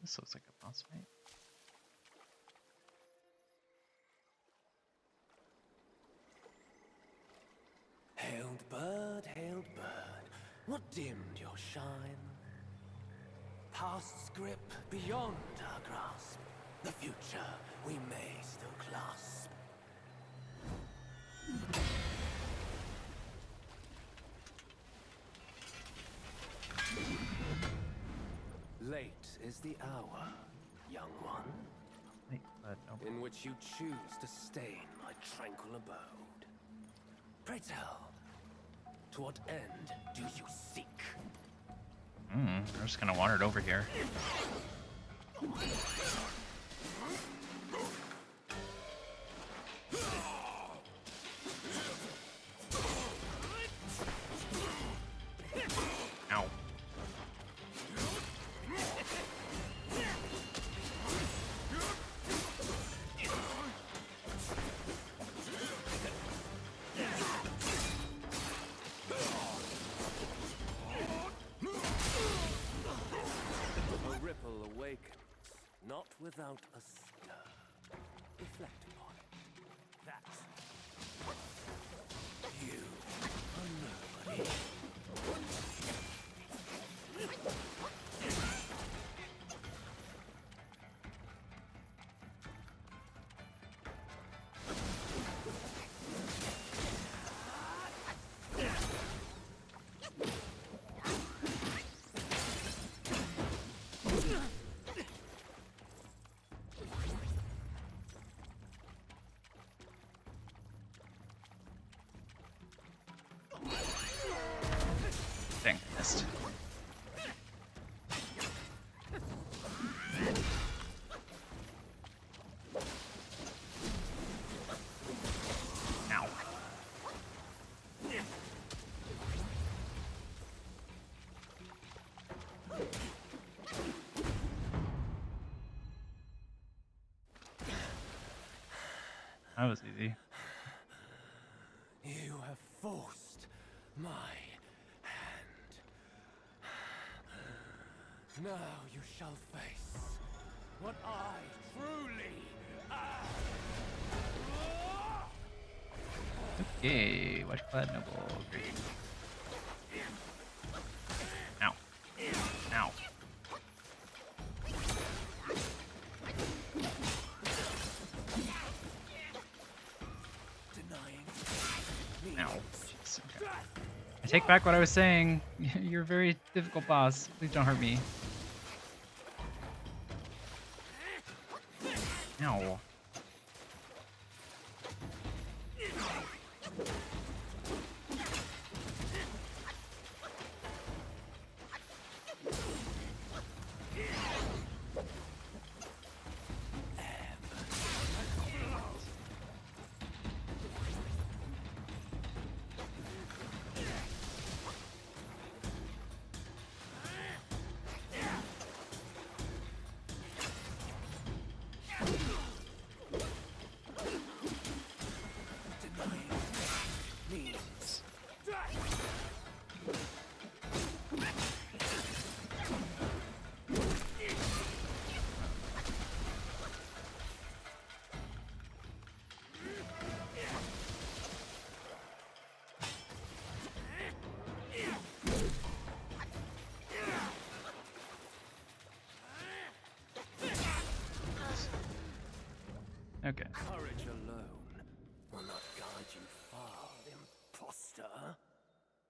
This looks like a boss fight. Hailed bird, what dimmed your shine? Past's grip beyond our grasp, the future we may still clasp. Late is the hour, young one, Wait, no. in which you choose to stain my tranquil abode. Pray tell, to what end do you seek? I'm just gonna wander it over here. Ow. A ripple awakens, not without a stir. Reflect upon it. That you are nobody. Dang, missed. Ow. That was easy. You have forced my hand. Now you shall face what I truly am. Okay, watch Clad Noble. Great. Ow. Ow. Denying Ow. Jeez, okay. I take back what I was saying. You're a very difficult boss. Please don't hurt me. Ow.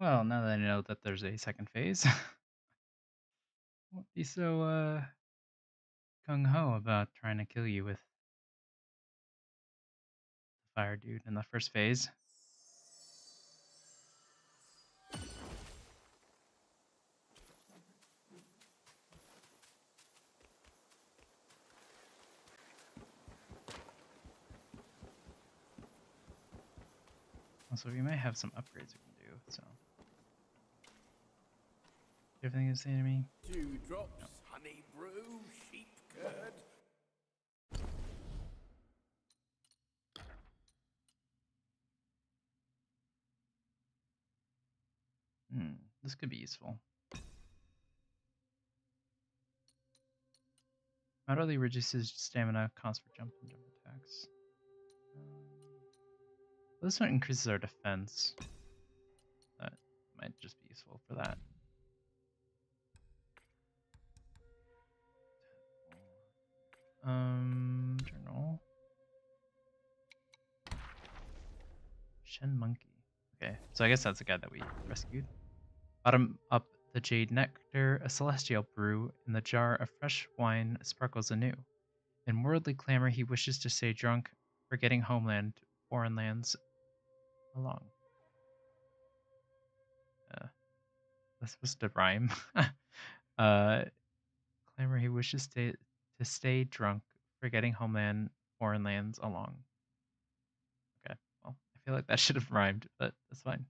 Well, now that I know that there's a second phase, won't be so gung ho about trying to kill you with the fire dude in the first phase. Also, we might have some upgrades we can do. So, everything you say to me. Dewdrops, honey brew, sheep curd. This could be useful. Moderately reduces stamina, cost for jump and jump attacks. This one increases our defense. That might just be useful for that. Journal. Shen Monkey. Okay, so I guess that's the guy that we rescued. Bottom up the jade nectar, a celestial brew. In the jar of fresh wine sparkles anew. In worldly clamor, he wishes to stay drunk, forgetting homeland, foreign lands along. That's supposed to rhyme. Clamor, he wishes to stay drunk, forgetting homeland, foreign lands along. Okay, well, I feel like that should have rhymed, but that's fine.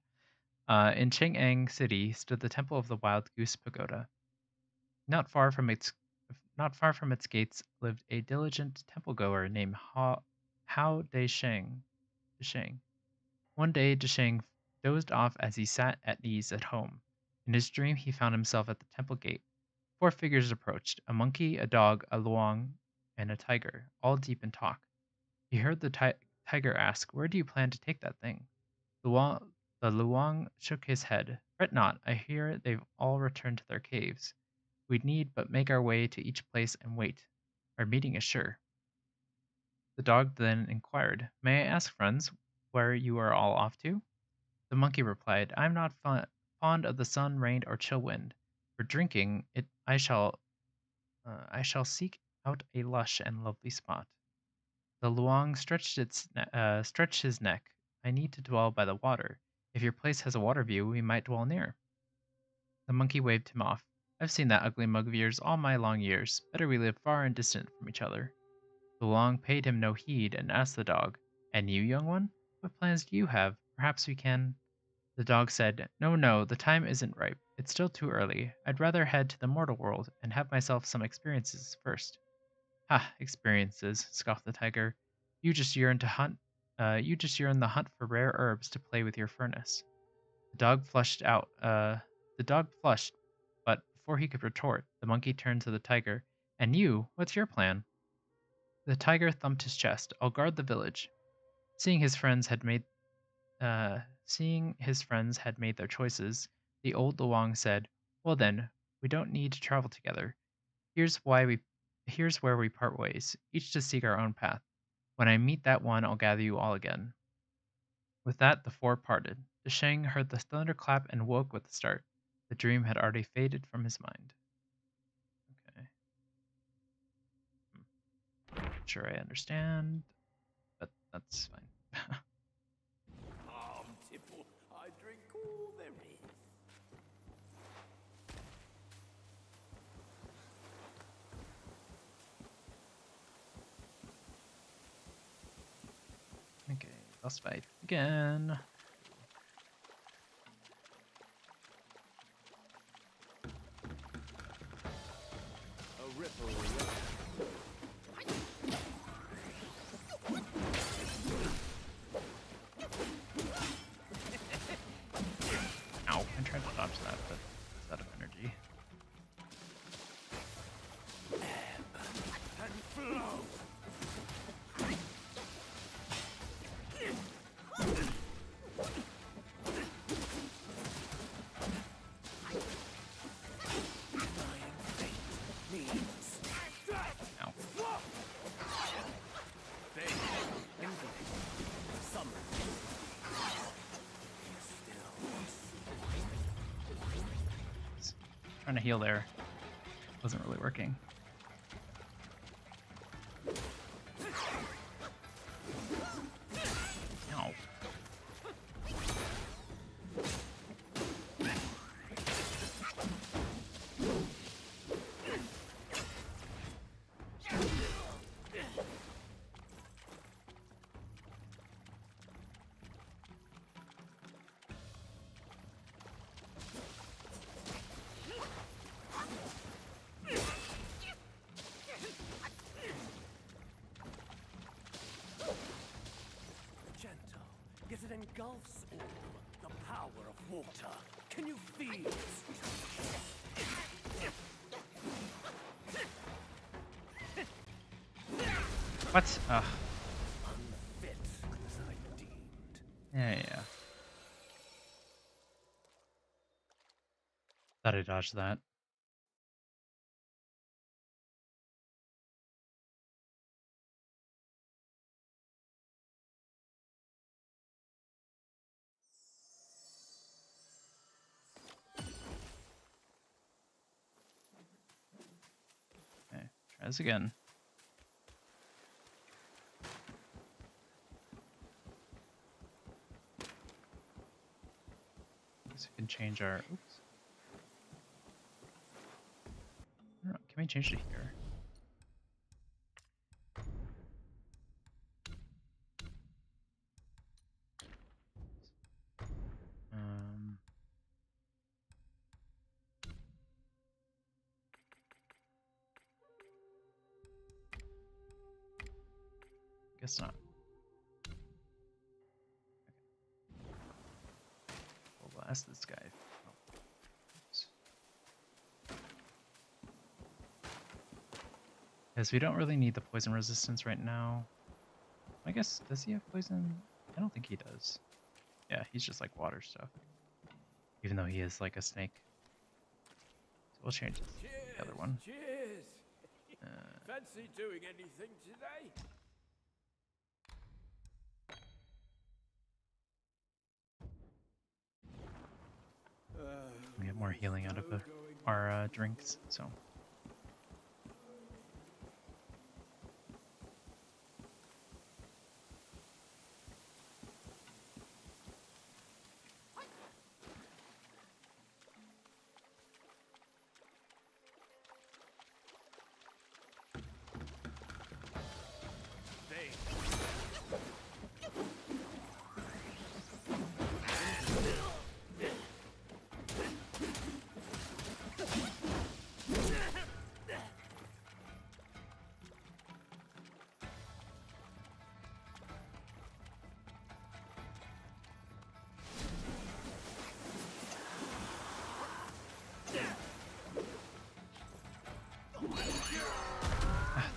In Chang'an City stood the Temple of the Wild Goose Pagoda. Not far from its gates lived a diligent temple goer named Hao Desheng. One day, Desheng dozed off as he sat at ease at home. In his dream, he found himself at the temple gate. 4 figures approached: a monkey, a dog, a luang, and a tiger, all deep in talk. He heard the tiger ask, "Where do you plan to take that thing?" The luang shook his head. "Fret not, I hear they've all returned to their caves. We need but make our way to each place and wait. Our meeting is sure." The dog then inquired, "May I ask, friends, where you are all off to?" The monkey replied, "I am not fond of the sun, rain, or chill wind. For drinking it, I shall seek out a lush and lovely spot." The luang stretched his neck. "I need to dwell by the water. If your place has a water view, we might dwell near." The monkey waved him off. "I've seen that ugly mug of yours all my long years. Better we live far and distant from each other." The luang paid him no heed and asked the dog, "And you, young one? What plans do you have? Perhaps we can—" The dog said, "No, no, the time isn't ripe. It's still too early. I'd rather head to the mortal world and have myself some experiences first." "Ha, experiences," scoffed the tiger. "You just yearn the hunt for rare herbs to play with your furnace." The dog flushed, but before he could retort, the monkey turned to the tiger. "And you, what's your plan?" The tiger thumped his chest. "I'll guard the village." Seeing his friends had made their choices, the old luang said, "Well then, we don't need to travel together. Here's where we part ways, each to seek our own path. When I meet that one, I'll gather you all again." With that, the 4 parted. The Shang heard the thunderclap and woke with a start. The dream had already faded from his mind. Okay. Sure, I understand, but that's fine. Tipple, I drink all there is. Okay, boss fight again. A ripple. Ow, I tried to dodge that, but it's out of energy. And flow. Ow. trying to heal there. Wasn't really working. Ow. Gentle, yet it engulfs all. The power of water. Can you feel it? What? Ugh. Unfit, as I deemed. Yeah. Thought I dodged that. Okay, try this again. Guess we can change our. Oops. I don't know, can we change it here? Guess not. We'll blast this guy. Oh. Oops. Because we don't really need the poison resistance right now. I guess, does he have poison? I don't think he does. Yeah, he's just like water stuff. Even though he is like a snake. So we'll change this to the other one. Cheers! Fancy doing anything today? We get more healing out of our drinks, so.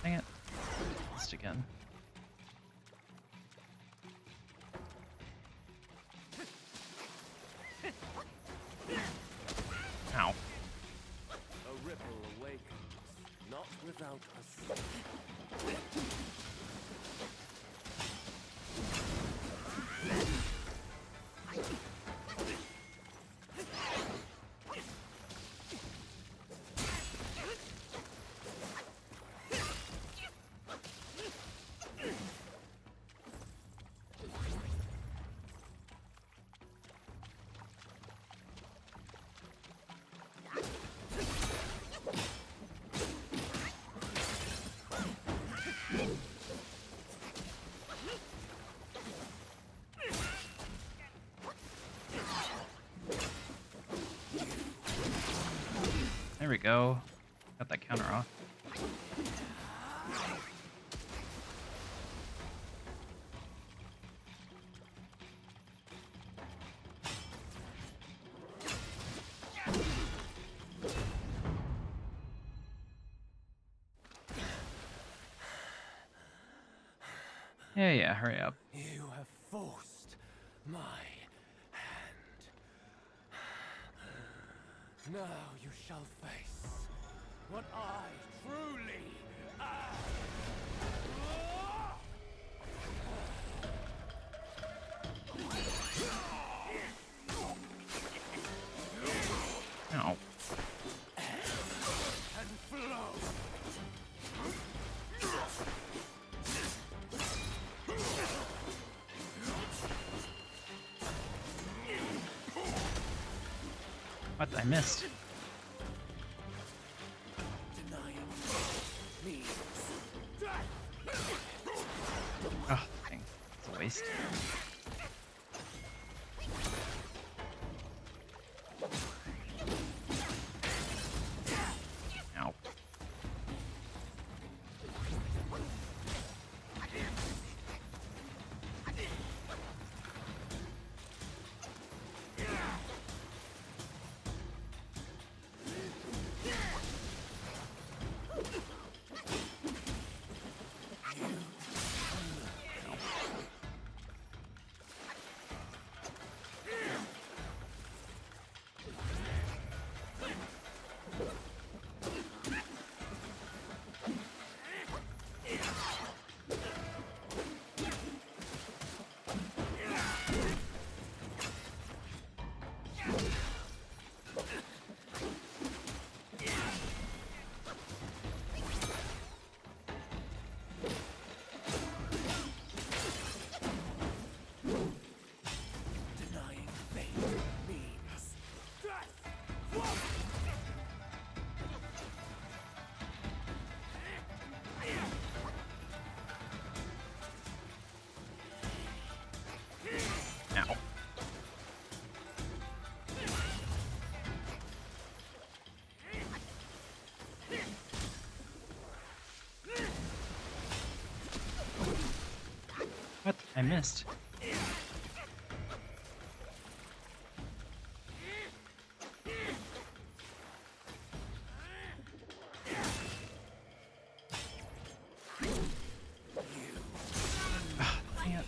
Dang it. Missed again. Ow. A ripple awakens, not without a soul. There we go. Got that counter off. Yeah, hurry up. You have forced my hand. Now you shall face what I truly am. Ow. What? I missed. Oh, dang. It's a waste. Ow. Ow. What? I missed. Ah, dang it.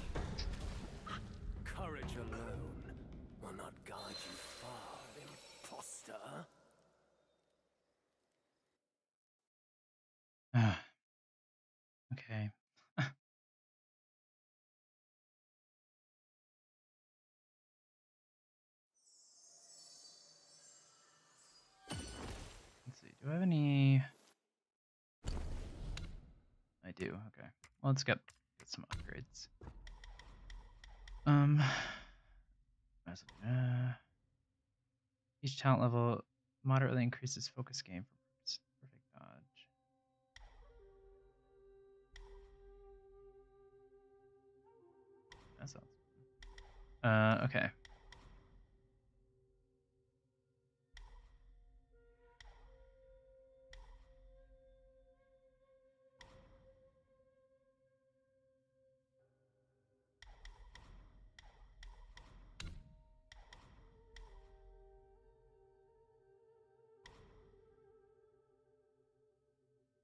Courage alone will not guide you far, imposter. Ah, okay. Let's see. Do I have any? I do. Okay. Well, let's get some upgrades. Each talent level moderately increases focus gain for perfect dodge. That sounds fun. Okay.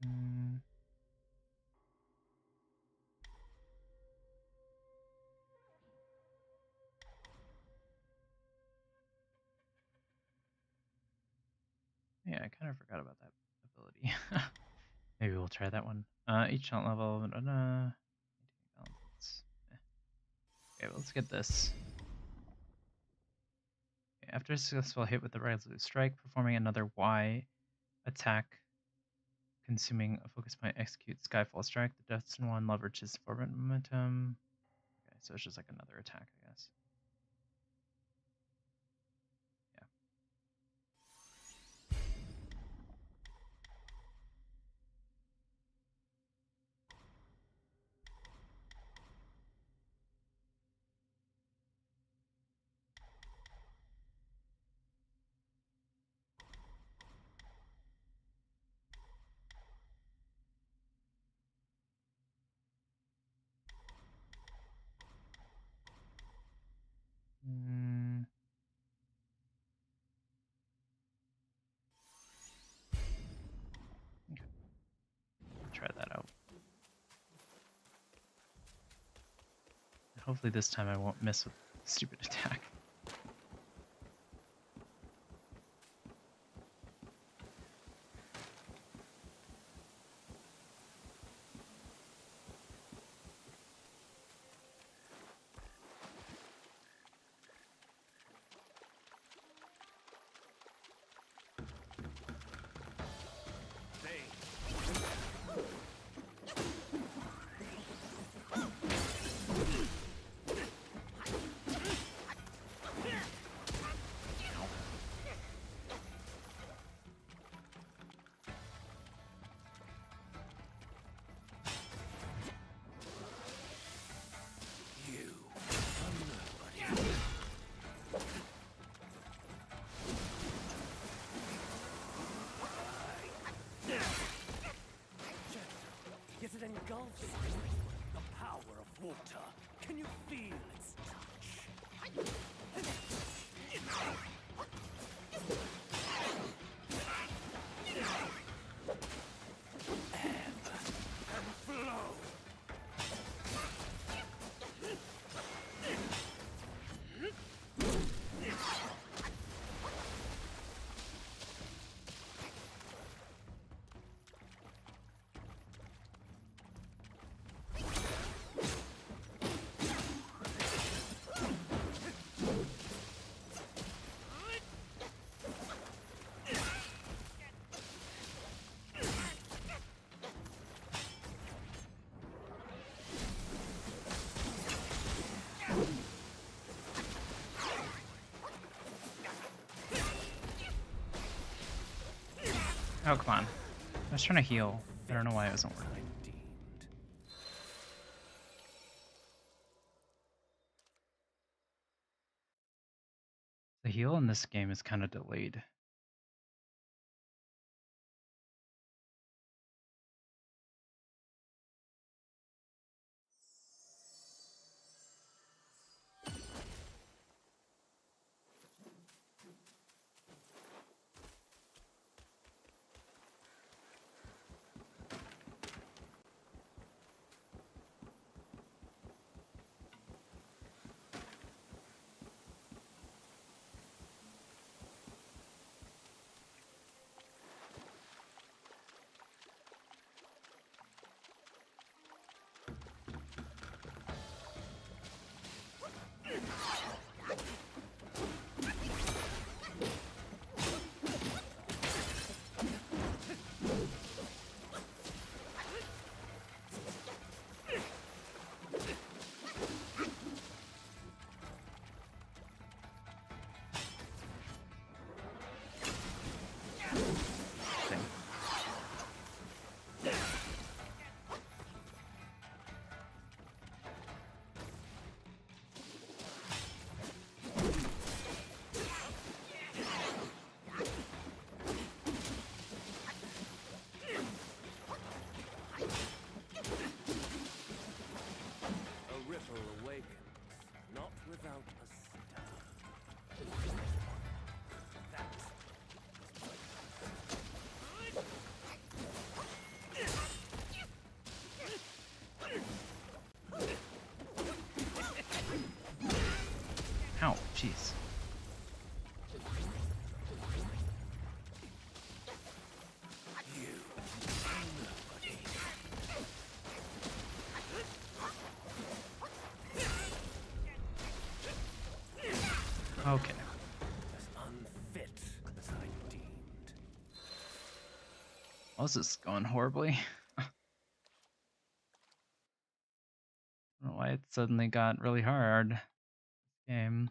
Mm, yeah, I kind of forgot about that ability. Maybe we'll try that one. Each talent level. Balance. Okay, well, let's get this. Okay, after a successful hit with the resolute strike, performing another Y attack, consuming a focus point, execute Skyfall Strike. The Destin one leverages forward momentum. Okay, so it's just like another attack, I guess. Yeah. Mm, okay, I'll try that out. Hopefully this time I won't miss with the stupid attack. Oh, come on. I was trying to heal. I don't know why it wasn't working. The heal in this game is kind of delayed. Ow, jeez. Okay. As unfit as I deemed. Well, this is going horribly. I don't know why it suddenly got really hard. Game.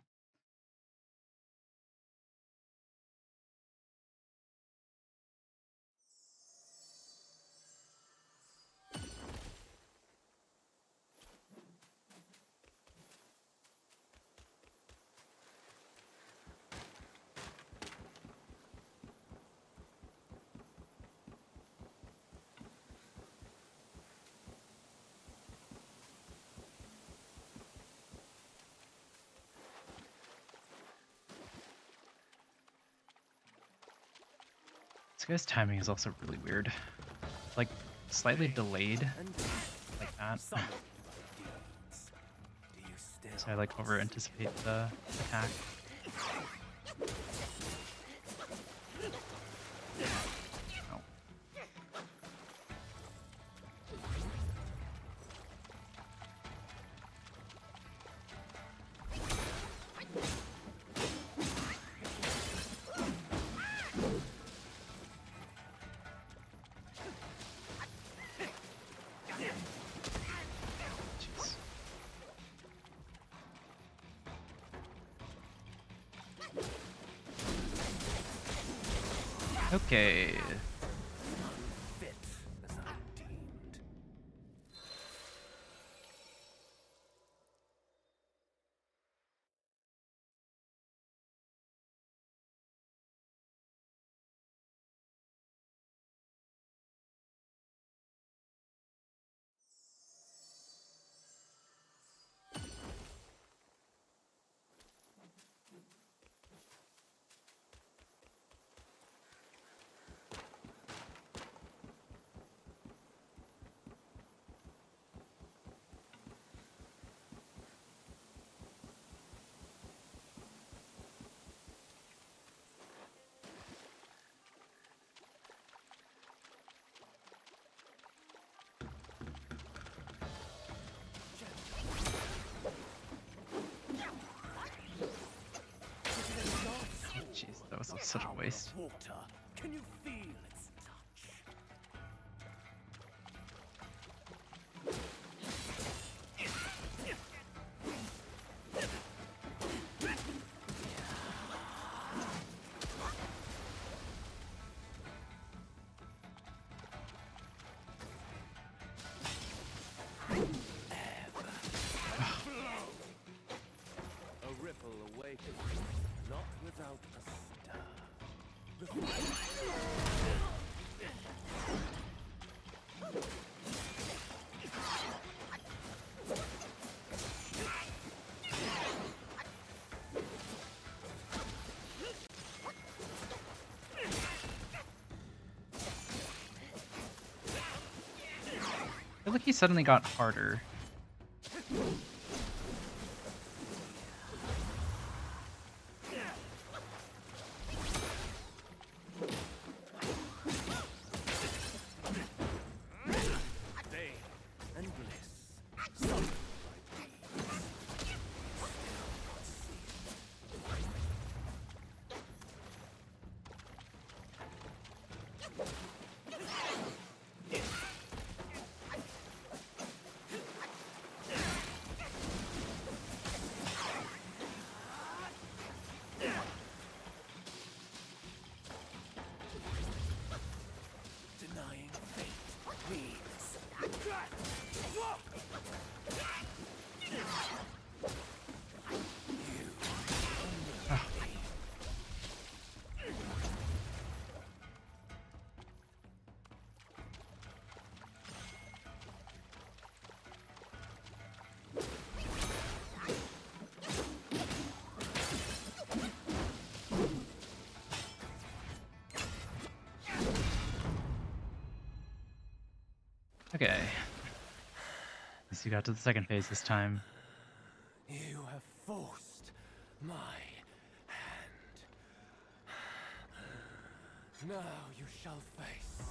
This guy's timing is also really weird. It's like slightly delayed, like that. So I like over anticipate the attack. Oh. Jeez. Okay. Unfit as I deemed. Jeez, that was such a waste. Water. Can you feel its touch? people awaken, not without a stir. I feel like he suddenly got harder. Denying fate means Okay. At least you got to the second phase this time. you have forced my hand. Now you shall face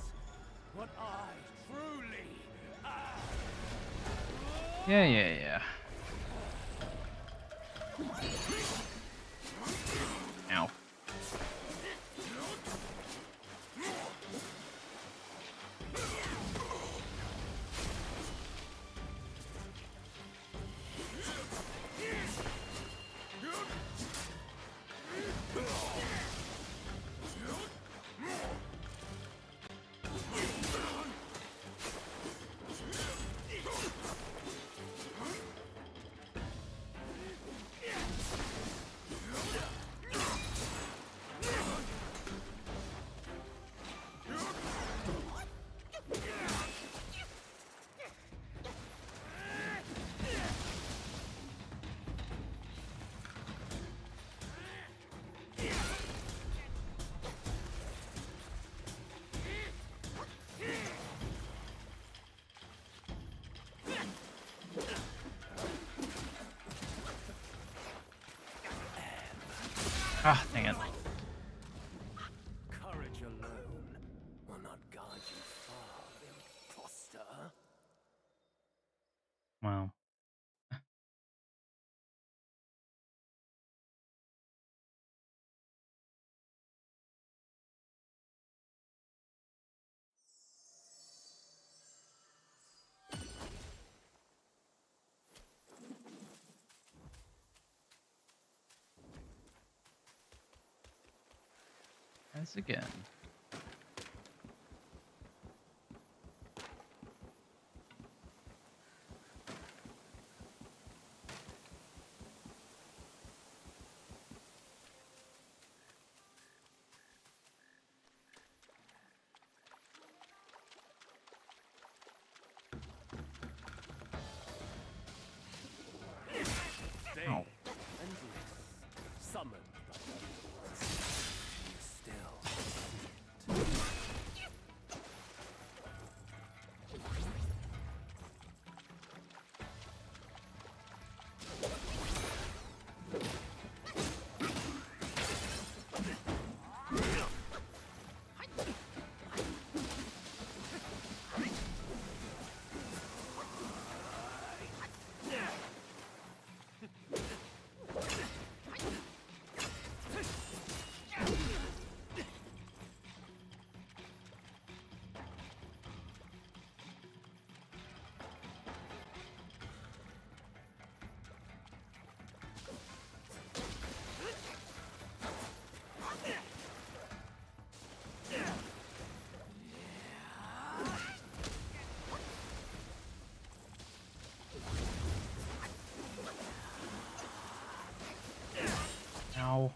what I truly am. Yeah. Ow. Ah, dang it. Courage alone will not guide you far, imposter. Wow. As again. Ow. Summoned by you still. Ow.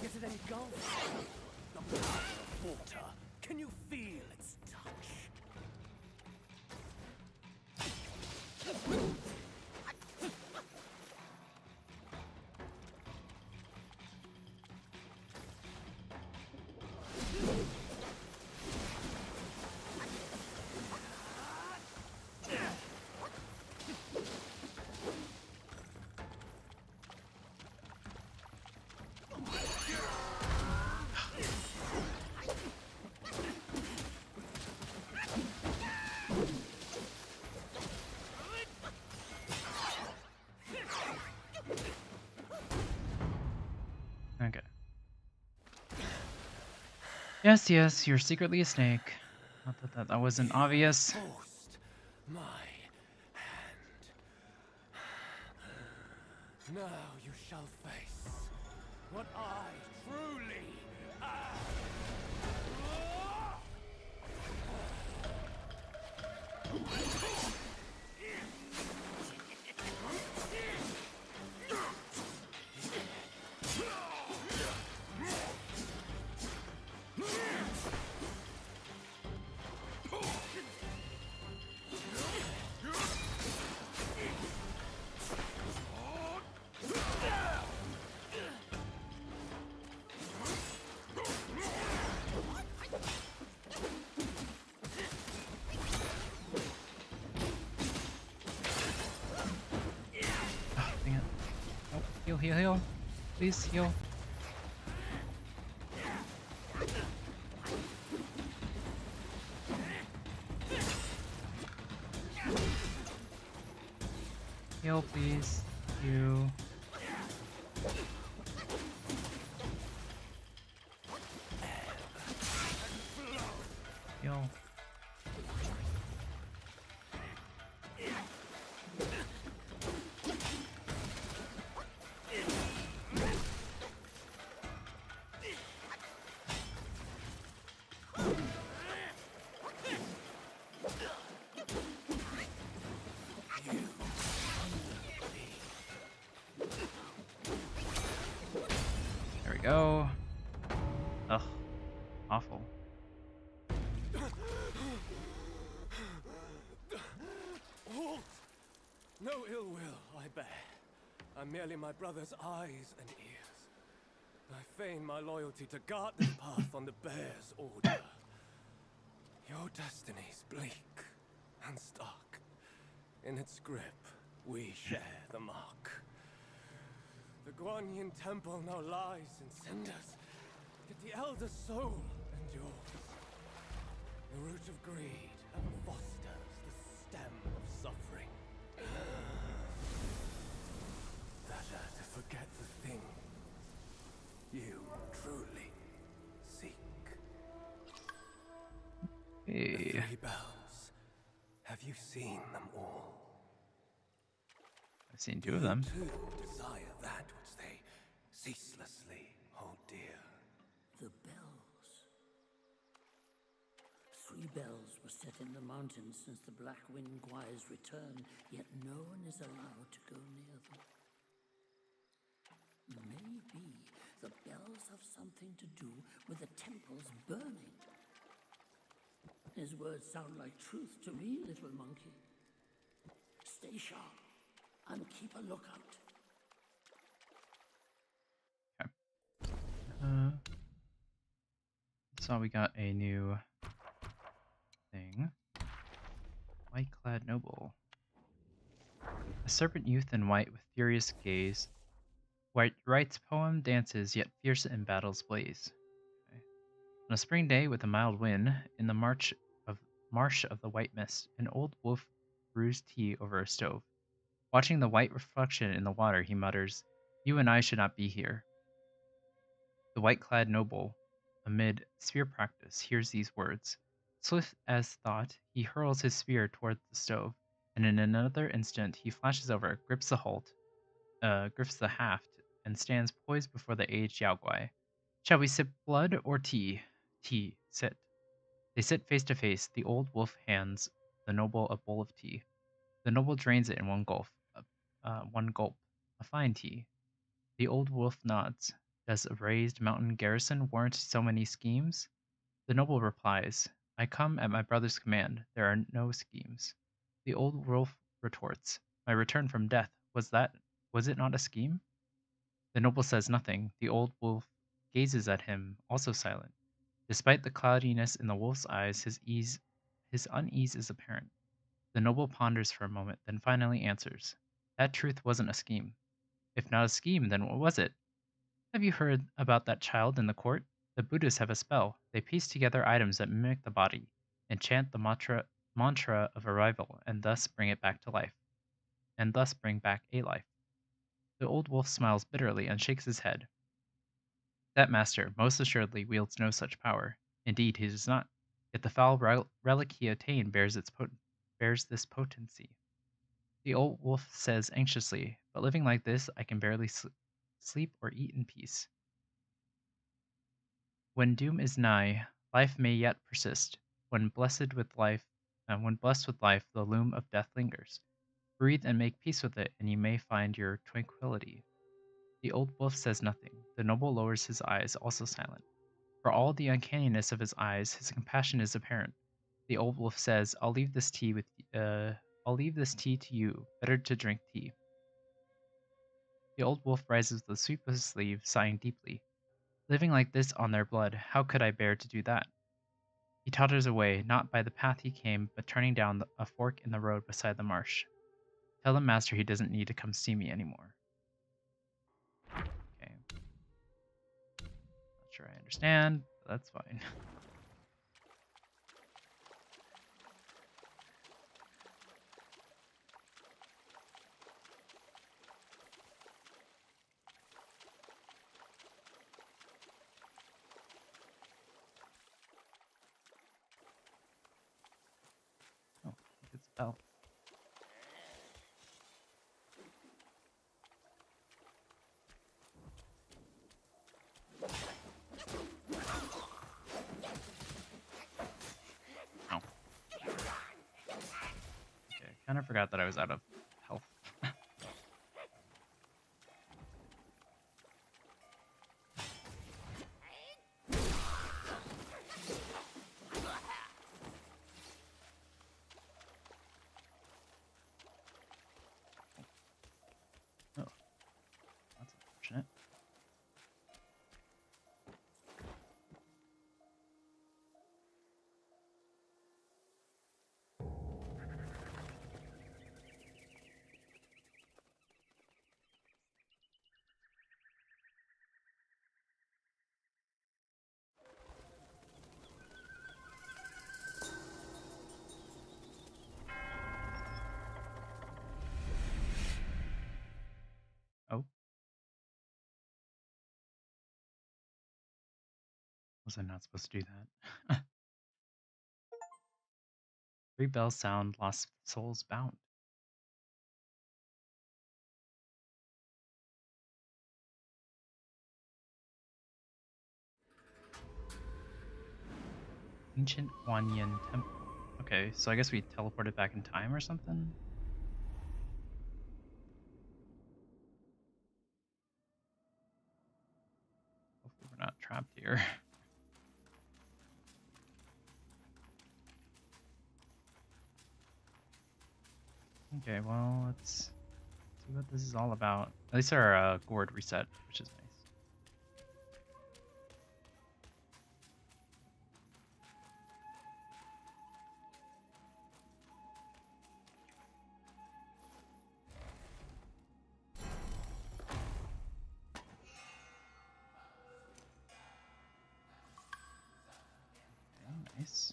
Is it any gulf? The power of water. Can you feel its touch? Okay. Yes, yes, you're secretly a snake. Not that wasn't obvious. Forced my hand. Now you shall face what I truly am. Ah, dang it. Oh, heal, heal, heal. Please heal. Heal, please. You. Heal. There we go. Ugh. Awful. Halt! No ill will I bear. I'm merely my brother's eyes and ears. I feign my loyalty to guard this path on the bear's order. Your destiny's bleak and stark. In its grip, we share the mark. The Guanyin temple now lies in cinders, yet the elder soul endures. The root of greed ever fosters the stem of suffering. Better to forget the thing you truly seek. The Hey. 3 bells. Have you seen them all? I've seen 2 of them. You too desire that which they ceaselessly hold dear. The bells. 3 bells were set in the mountains since the Black Wind guais returned, yet no one is allowed to go near them. Maybe the bells have something to do with the temples burning. His words sound like truth to me, little monkey. Stay sharp and keep a lookout. So we got a new thing. White-clad noble. A serpent youth in white with furious gaze. White writes poem, dances, yet fierce in battles blaze. Okay. On a spring day with a mild wind, in the marsh of the white mist, an old wolf brews tea over a stove. Watching the white reflection in the water, he mutters, "You and I should not be here." The white-clad noble, amid spear practice, hears these words. Swift as thought, he hurls his spear toward the stove, and in another instant he flashes over, grips the haft, and stands poised before the aged Yaoguai. Shall we sip blood or tea? Tea, sit. They sit face to face. The old wolf hands the noble a bowl of tea. The noble drains it in one gulp. A fine tea. The old wolf nods. Does a raised mountain garrison warrant so many schemes? The noble replies, I come at my brother's command. There are no schemes. The old wolf retorts, my return from death, was it not a scheme? The noble says nothing. The old wolf gazes at him, also silent. Despite the cloudiness in the wolf's eyes, his unease is apparent. The noble ponders for a moment, then finally answers, that truth wasn't a scheme. If not a scheme, then what was it? Have you heard about that child in the court? The Buddhists have a spell. They piece together items that mimic the body, and chant the mantra of arrival, and thus bring it back to life, and thus bring back a life. The old wolf smiles bitterly and shakes his head. That master most assuredly wields no such power. Indeed, he does not. Yet the foul relic he attained bears this potency. The old wolf says anxiously, but living like this, I can barely sleep or eat in peace. When doom is nigh, life may yet persist. When blessed with life, the loom of death lingers. Breathe and make peace with it, and you may find your tranquility. The old wolf says nothing. The noble lowers his eyes, also silent. For all the uncanniness of his eyes, his compassion is apparent. The old wolf says, I'll leave this tea to you. Better to drink tea. The old wolf rises with a sweep of his sleeve, sighing deeply. Living like this on their blood, how could I bear to do that? He totters away, not by the path he came, but turning down a fork in the road beside the marsh. Tell the master he doesn't need to come see me anymore. Okay. Not sure I understand, but that's fine. Oh, it's a bell. Oh. Okay, I kind of forgot that I was out of health. Oh, that's unfortunate. Oh, was I not supposed to do that? Three bells sound, lost souls bound. Ancient Guanyin Temple. Okay, so I guess we teleported back in time or something? Hopefully we're not trapped here. Okay, well, let's see what this is all about. At least our gourd reset, which is nice. Okay, nice.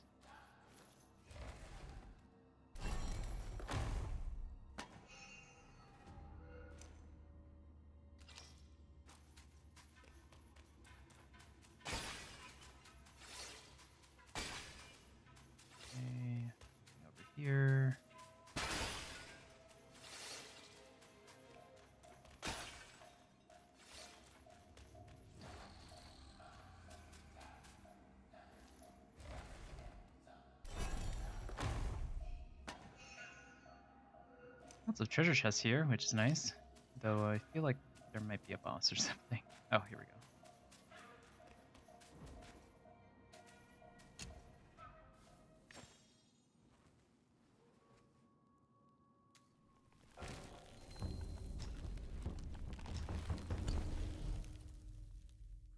Okay, over here. Lots of treasure chests here, which is nice. Though I feel like there might be a boss or something. Oh, here we go.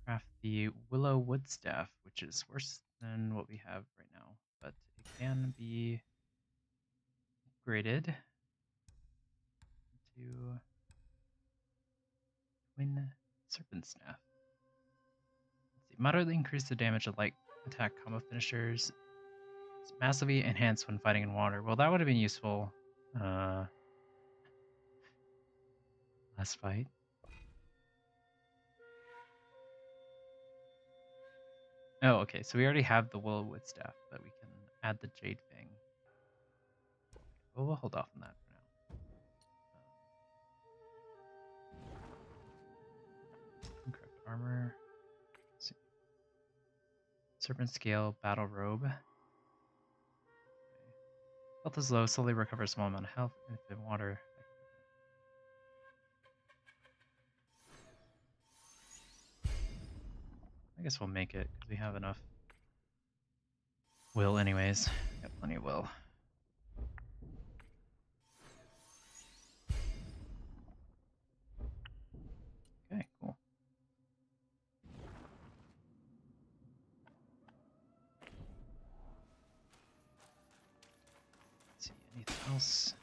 Craft the willow wood staff, which is worse than what we have right now, but it can be upgraded to twin serpent staff. Let's see. Moderately increase the damage of light attack combo finishers. It's massively enhanced when fighting in water. Well, that would have been useful last fight. Oh, okay. So we already have the willow wood staff, but we can add the jade fang. Well, we'll hold off on that for now. Craft armor. Let's see. Serpent scale battle robe. Okay. Health is low. Slowly recover a small amount of health. And if in water. I guess we'll make it because we have enough will, anyways. Got plenty of will. Okay, cool. Let's see, anything else?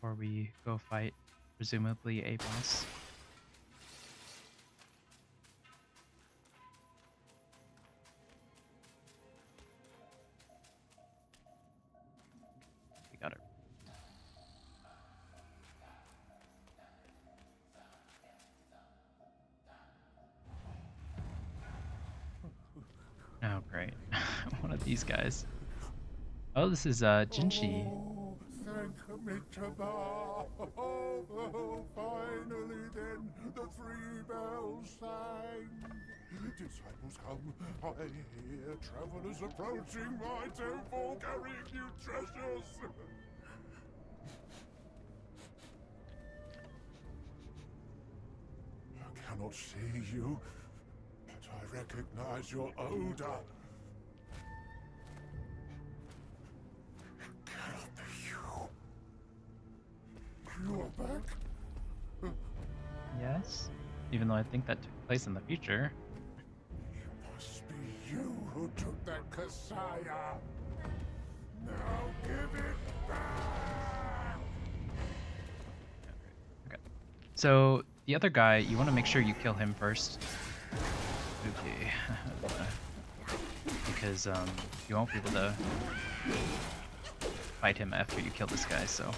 Before we go fight, presumably a boss. We got it. Oh, great. One of these guys. Oh, this is Jinshi. Oh, thank Mitabar. Oh, finally then, the three bells sang. Disciples come, I hear travelers approaching my temple carrying new treasures. I cannot see you, but I recognize your odor. Cannot be you. You are back? Yes? Even though I think that took place in the future. It must be you who took that Kasaya. Now give it back! Okay. So, the other guy, you want to make sure you kill him first. Okay. Because you won't be able to fight him after you kill this guy, so.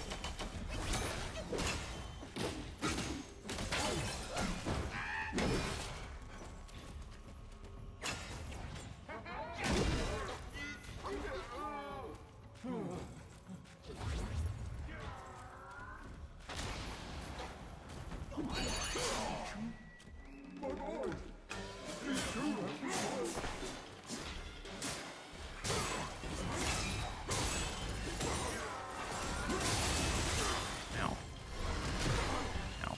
Ow. Ow.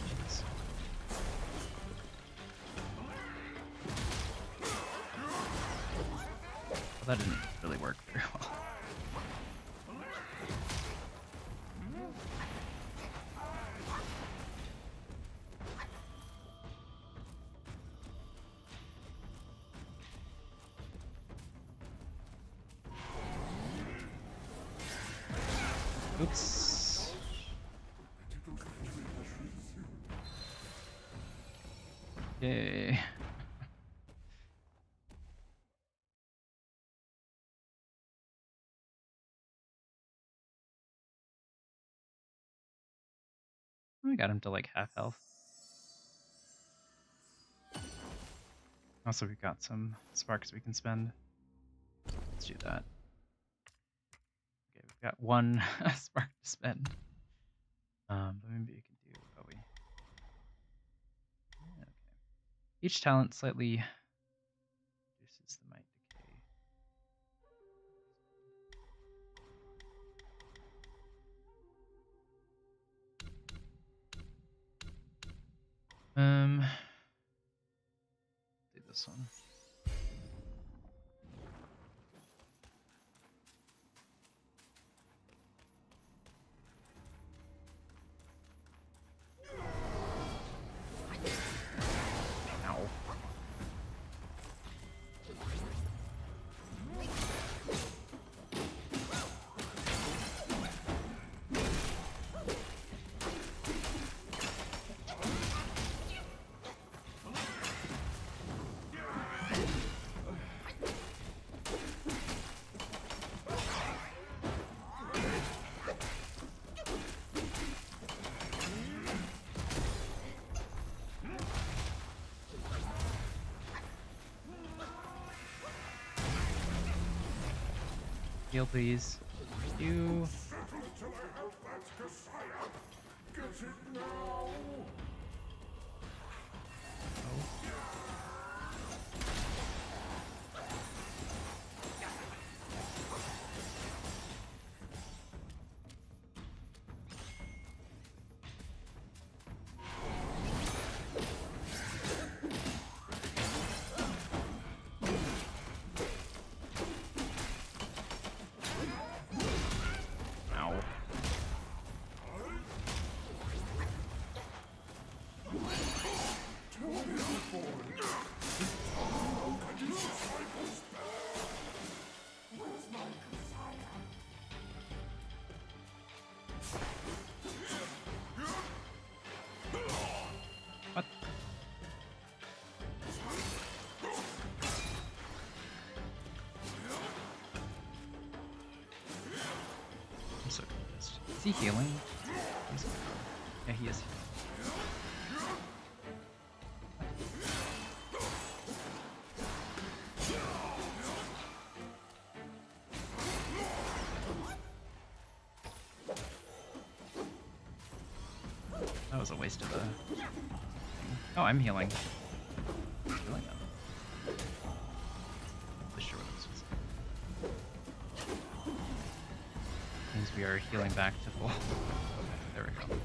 Jeez. Well, that didn't really work very well. Oops. Yay. We got him to like half health. Also, we've got some sparks we can spend. Let's do that. Okay, we've got one spark to spend. But maybe we can do. Oh, we. Yeah, okay. Each talent slightly reduces the might decay. Do this one. Ow. Heal, please. Thank you. Ow. What? I'm so confused. Is he healing? Yeah, he is healing. That was a waste of a thing. Oh, I'm healing. Healing them. Not sure what this was. Means we are healing back to full. Okay, there we go.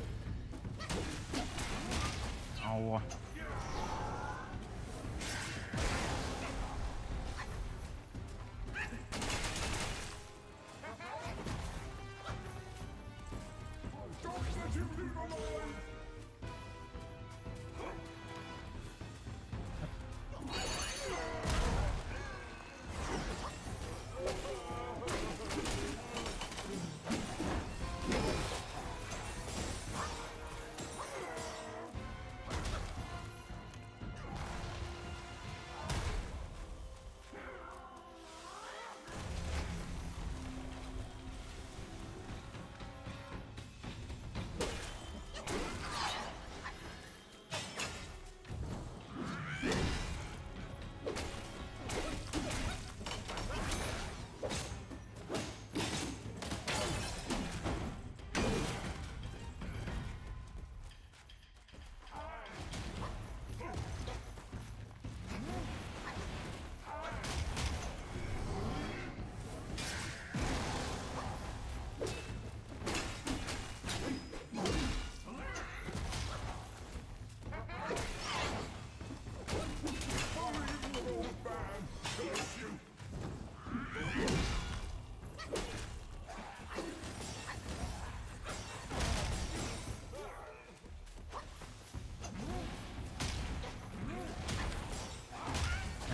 Oh.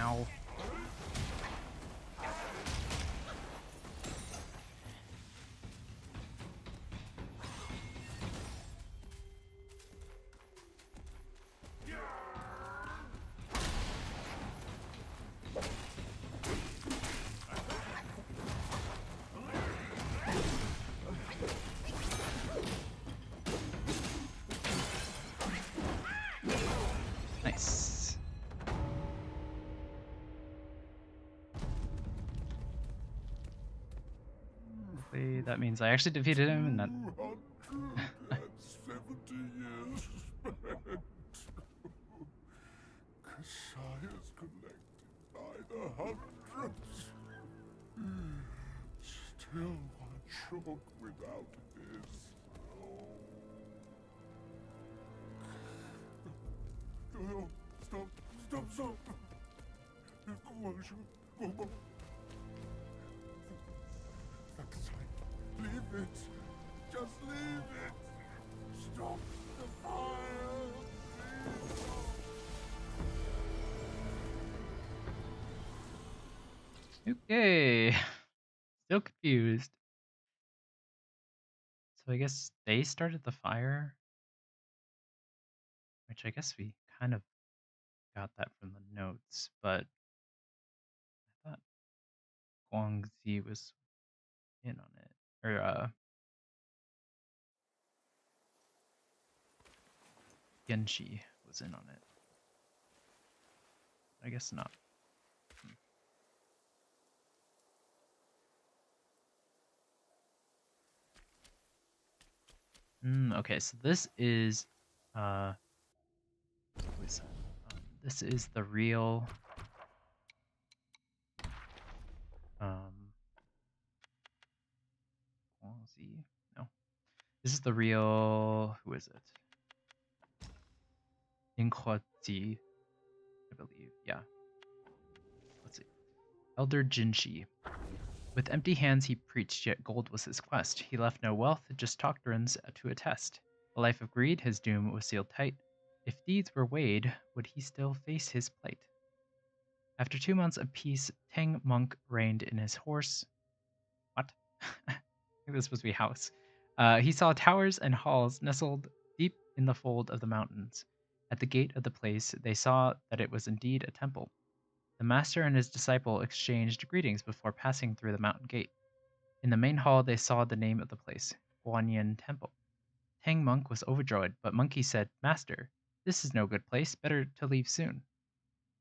Ow. Nice. Hopefully that means I actually defeated him and that 270 years spent. hundreds. Still one short without this. No, stop. Leave it. Just leave it. Stop the fire. Okay. Still confused. So I guess they started the fire, which I guess we kind of got that from the notes, but I thought Guangzi was in on it. Or Genshi was in on it. I guess not. Okay, so this is who is that? This is the real Guangzi. No. This is the real who is it? Inhuazi, I believe. Yeah. Let's see. Elder Jinshi. With empty hands he preached, yet gold was his quest. He left no wealth, just doctrines to attest. A life of greed, his doom was sealed tight. If deeds were weighed, would he still face his plight? After 2 months of peace, Tang Monk reigned in his horse. What? I think this was supposed to be house. He saw towers and halls nestled deep in the fold of the mountains. At the gate of the place, they saw that it was indeed a temple. The master and his disciple exchanged greetings before passing through the mountain gate. In the main hall, they saw the name of the place, Guanyin Temple. Tang Monk was overjoyed, but Monkey said, "Master, this is no good place. Better to leave soon."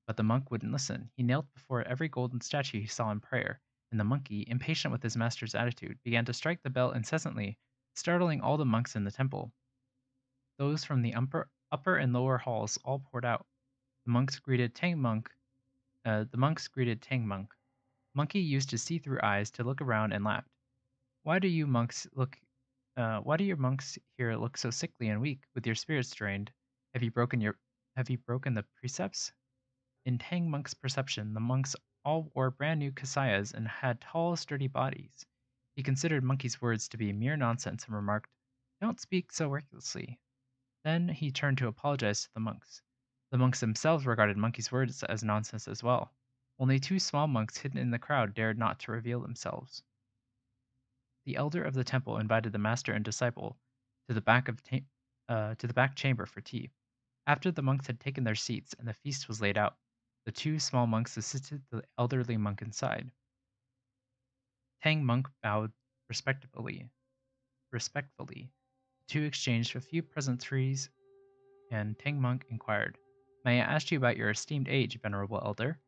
But the monk wouldn't listen. He knelt before every golden statue he saw in prayer, and the monkey, impatient with his master's attitude, began to strike the bell incessantly, startling all the monks in the temple. Those from the upper and lower halls all poured out. The monks greeted Tang Monk. Monkey used his see-through eyes to look around and laughed. Why do you monks look? Why do your monks here look so sickly and weak, with your spirits drained? Have you broken your? Have you broken the precepts? In Tang Monk's perception, the monks all wore brand new kasayas and had tall, sturdy bodies. He considered Monkey's words to be mere nonsense and remarked, "Don't speak so recklessly." Then he turned to apologize to the monks. The monks themselves regarded Monkey's words as nonsense as well. Only 2 small monks hidden in the crowd dared not to reveal themselves. The elder of the temple invited the master and disciple to the back chamber for tea. After the monks had taken their seats and the feast was laid out, the 2 small monks assisted the elderly monk inside. Tang Monk bowed respectfully. The two exchanged a few pleasantries, and Tang Monk inquired, "May I ask you about your esteemed age, venerable elder?"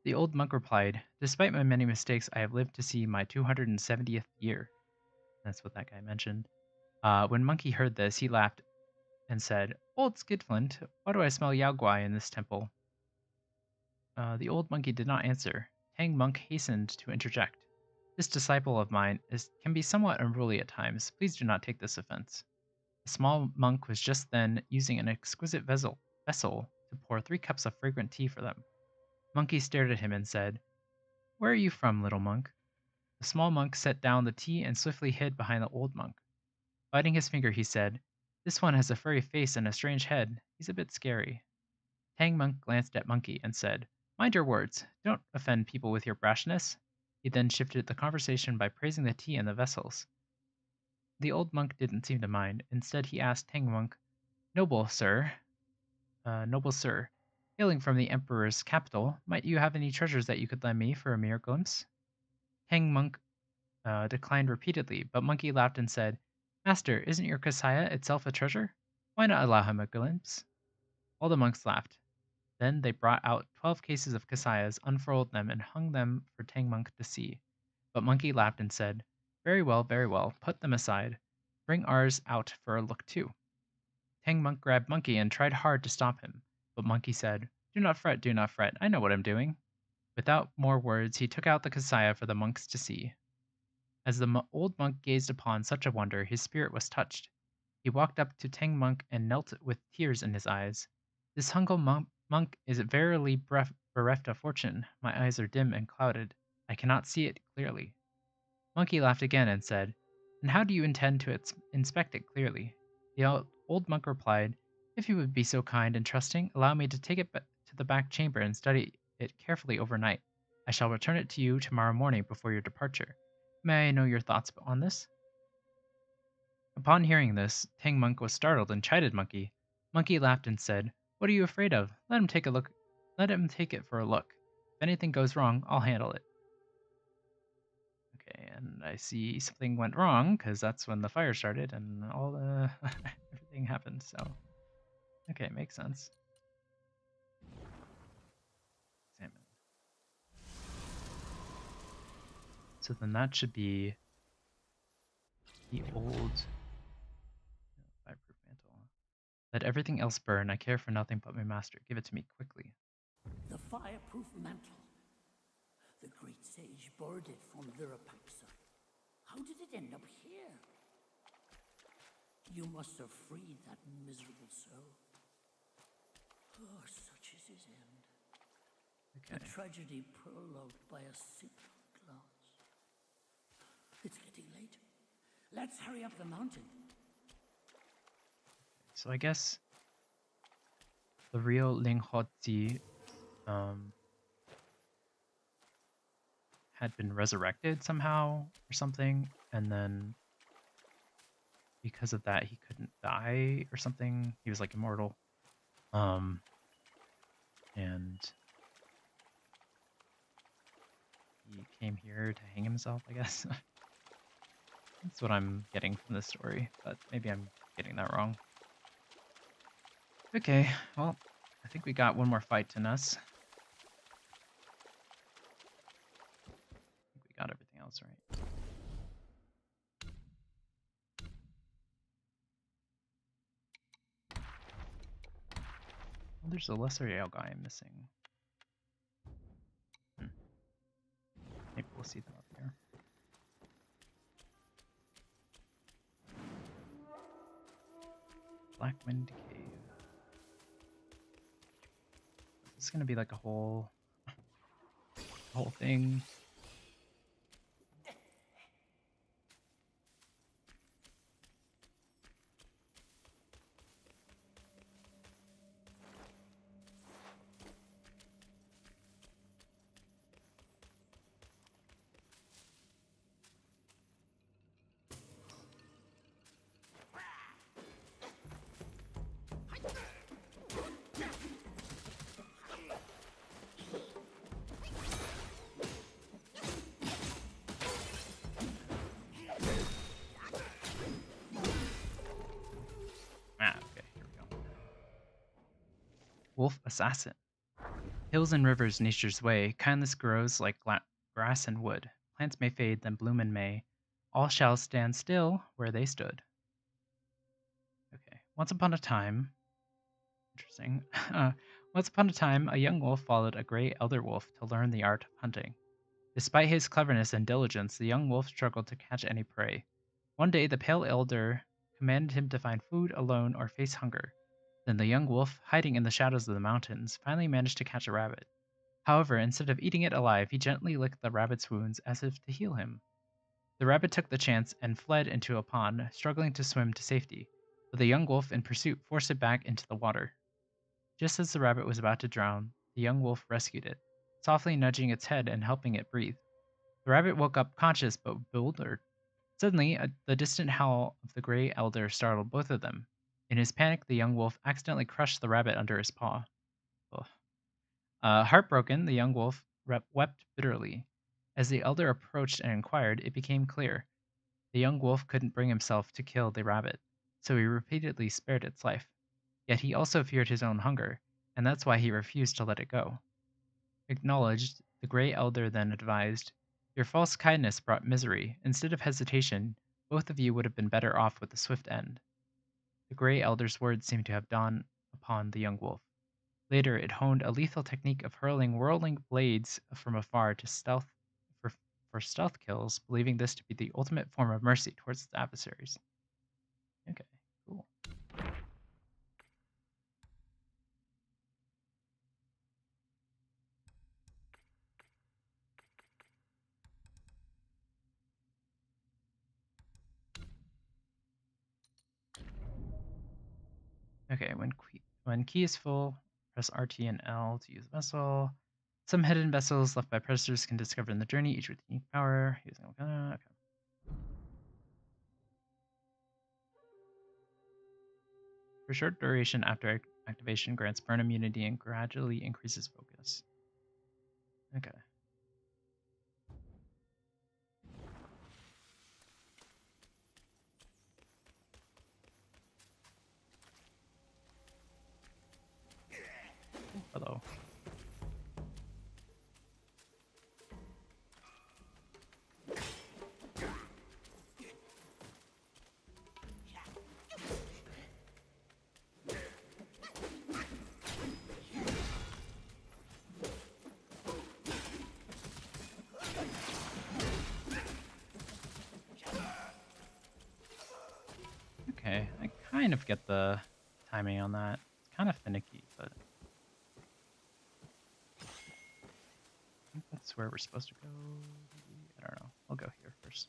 The old monk replied, "Despite my many mistakes, I have lived to see my 270th year." That's what that guy mentioned. When Monkey heard this, he laughed and said, "Old Skidflint, why do I smell Yao Guai in this temple?" The old monkey did not answer. Tang Monk hastened to interject. "This disciple of mine can be somewhat unruly at times. Please do not take this offense." The small monk was just then using an exquisite vessel to pour 3 cups of fragrant tea for them. Monkey stared at him and said, "Where are you from, little monk?" The small monk set down the tea and swiftly hid behind the old monk. Biting his finger, he said, "This one has a furry face and a strange head. He's a bit scary." Tang Monk glanced at Monkey and said, "Mind your words. Don't offend people with your brashness." He then shifted the conversation by praising the tea and the vessels. The old monk didn't seem to mind. Instead, he asked Tang Monk, Noble sir, hailing from the Emperor's capital, might you have any treasures that you could lend me for a mere glimpse?" Tang Monk declined repeatedly, but Monkey laughed and said, "Master, isn't your Kasaya itself a treasure? Why not allow him a glimpse?" All the monks laughed. Then they brought out 12 cases of Kasayas, unfurled them, and hung them for Tang Monk to see. But Monkey laughed and said, very well, put them aside. Bring ours out for a look too." Tang Monk grabbed Monkey and tried hard to stop him, but Monkey said, do not fret, I know what I'm doing." Without more words, he took out the Kasaya for the monks to see. As the old monk gazed upon such a wonder, his spirit was touched. He walked up to Tang Monk and knelt with tears in his eyes. This humble monk is verily bereft of fortune. My eyes are dim and clouded. I cannot see it clearly. Monkey laughed again and said, And how do you intend to inspect it clearly? The old monk replied, If you would be so kind and trusting, allow me to take it to the back chamber and study it carefully overnight. I shall return it to you tomorrow morning before your departure. May I know your thoughts on this? Upon hearing this, Tang Monk was startled and chided Monkey. Monkey laughed and said, What are you afraid of? Let him take a look. Let him take it for a look. If anything goes wrong, I'll handle it. Okay, and I see something went wrong because that's when the fire started and all the everything happened. So, okay, makes sense. Examine. So then that should be the old fireproof mantle. Let everything else burn. I care for nothing but my master. Give it to me quickly. The fireproof mantle. The great sage borrowed it from Virapaxa. How did it end up here? You must have freed that miserable soul. Oh, such is his end. Okay. A tragedy prologued by a simple glance. It's getting late. Let's hurry up the mountain. So I guess the real Ling Hotzi had been resurrected somehow or something, and then because of that he couldn't die or something. He was like immortal. And he came here to hang himself, I guess. That's what I'm getting from this story, but maybe I'm getting that wrong. Okay, well, I think we got one more fight in us. I think we got everything else right. Well, there's a lesser Yale guy missing. Maybe we'll see them up here. Blackwind Cave. This is gonna be like a whole thing. Okay, here we go. Wolf Assassin. Hills and rivers, nature's way. Kindness grows like grass and wood. Plants may fade, then bloom in May. All shall stand still where they stood. Okay. Once upon a time, interesting. Once upon a time, a young wolf followed a gray elder wolf to learn the art of hunting. Despite his cleverness and diligence, the young wolf struggled to catch any prey. One day, the pale elder commanded him to find food alone or face hunger. Then the young wolf, hiding in the shadows of the mountains, finally managed to catch a rabbit. However, instead of eating it alive, he gently licked the rabbit's wounds as if to heal him. The rabbit took the chance and fled into a pond, struggling to swim to safety, but the young wolf in pursuit forced it back into the water. Just as the rabbit was about to drown, the young wolf rescued it, softly nudging its head and helping it breathe. The rabbit woke up conscious but bewildered. Suddenly, the distant howl of the gray elder startled both of them. In his panic, the young wolf accidentally crushed the rabbit under his paw. Ugh. Heartbroken, the young wolf wept bitterly. As the elder approached and inquired, it became clear. The young wolf couldn't bring himself to kill the rabbit, so he repeatedly spared its life. Yet he also feared his own hunger, and that's why he refused to let it go. Acknowledged, the gray elder then advised, Your false kindness brought misery. Instead of hesitation, both of you would have been better off with a swift end. The gray elder's words seemed to have dawned upon the young wolf. Later, it honed a lethal technique of hurling whirling blades from afar to for, for stealth kills, believing this to be the ultimate form of mercy towards its adversaries. Okay, cool. Okay, when key is full, press RT and L to use vessel. Some hidden vessels left by predators can discover in the journey, each with unique power. Using okay. For short duration after activation, grants burn immunity and gradually increases focus. Okay. Hello. Okay, I kind of get the timing on that. It's kind of finicky, but I think that's where we're supposed to go. I don't know. I'll go here first.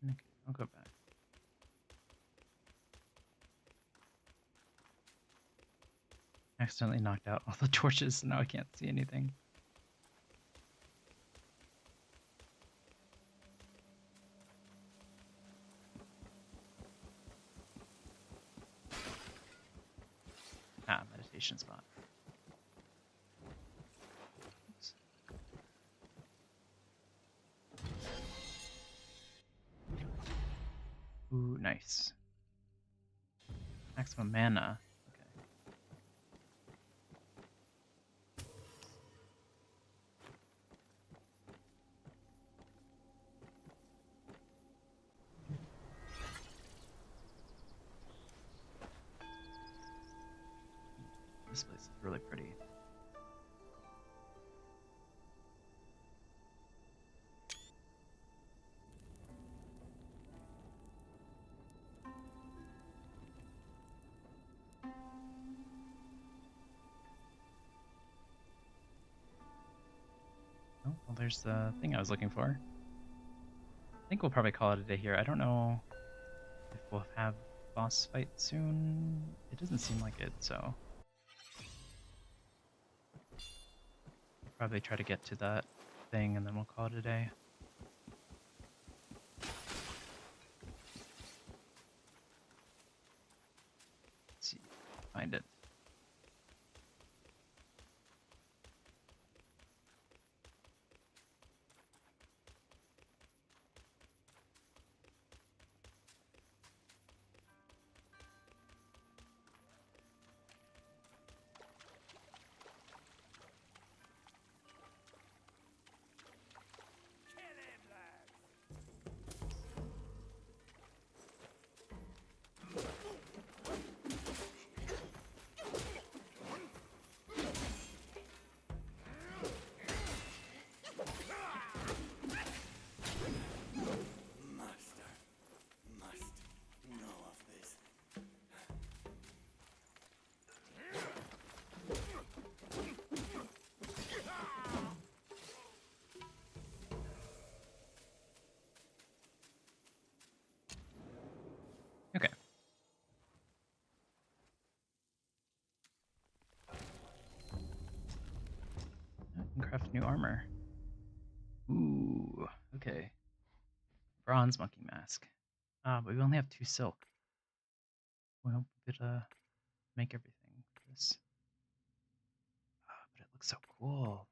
Okay, I'll go back. Accidentally knocked out all the torches, so now I can't see anything. Ah, meditation spot. Oops. Ooh, nice. Maximum mana. Okay. This place is really pretty. Oh, well, there's the thing I was looking for. I think we'll probably call it a day here. I don't know if we'll have boss fight soon. It doesn't seem like it, so probably try to get to that thing and then we'll call it a day. Let's see, find it. craft new armor. Ooh, okay. Bronze monkey mask. But we only have 2 silk. Well, we could make everything for this. But it looks so cool.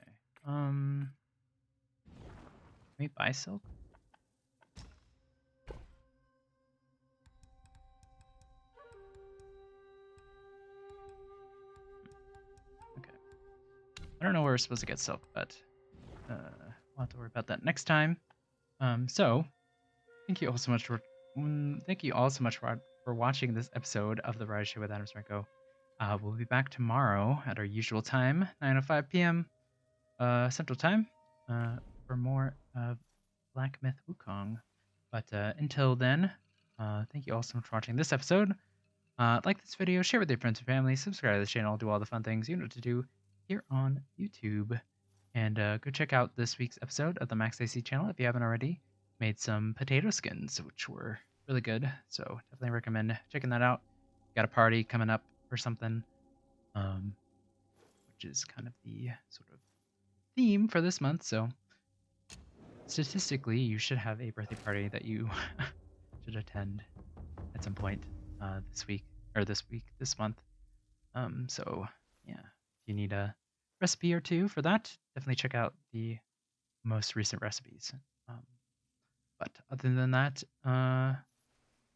Okay. Can we buy silk? Okay. I don't know where we're supposed to get silk, but we'll have to worry about that next time. So thank you all so much for watching this episode of the Rise Show with Adam Smarko. We'll be back tomorrow at our usual time, 9:05 p.m. Central Time, for more of Black Myth Wukong. But until then, thank you all so much for watching this episode. Like this video, share with your friends and family, subscribe to the channel, do all the fun things you know what to do here on YouTube. And go check out this week's episode of the Max AC channel if you haven't already. Made some potato skins, which were really good. So definitely recommend checking that out. Got a party coming up or something, which is kind of the sort of theme for this month. So statistically, you should have a birthday party that you should attend at some point this month. So yeah, if you need a recipe or two for that, definitely check out the most recent recipes. But other than that, I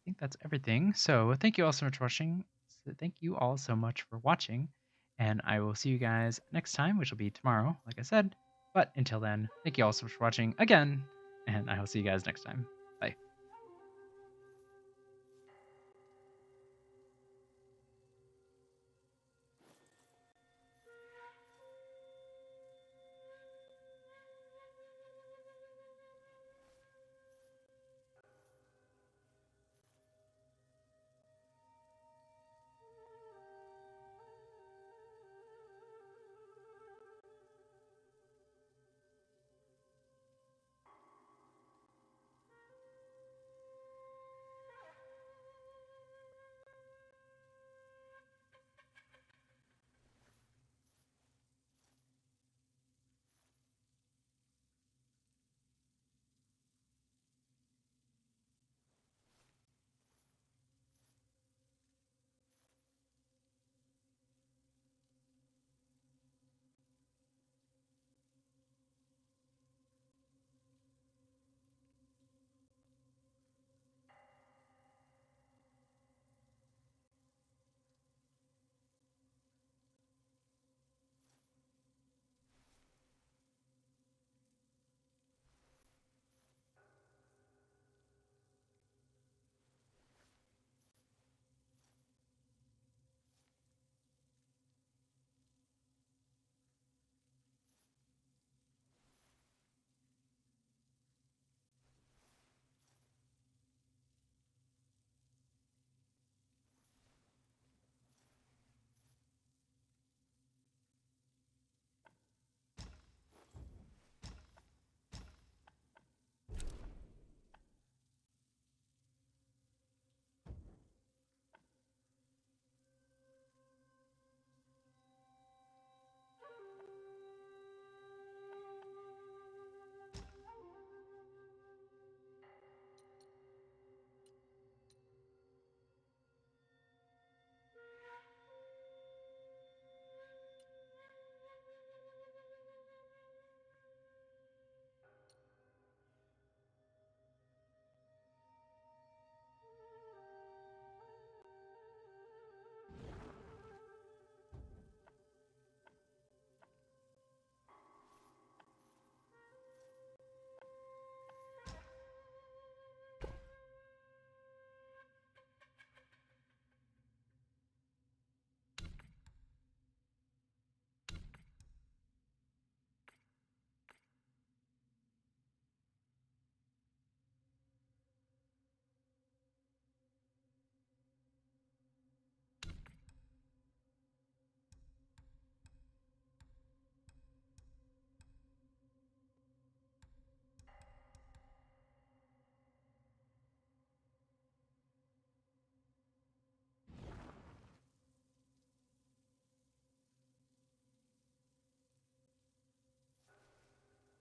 think that's everything. So thank you all so much for watching. And I will see you guys next time, which will be tomorrow, like I said. But until then, thank you all so much for watching again, and I will see you guys next time.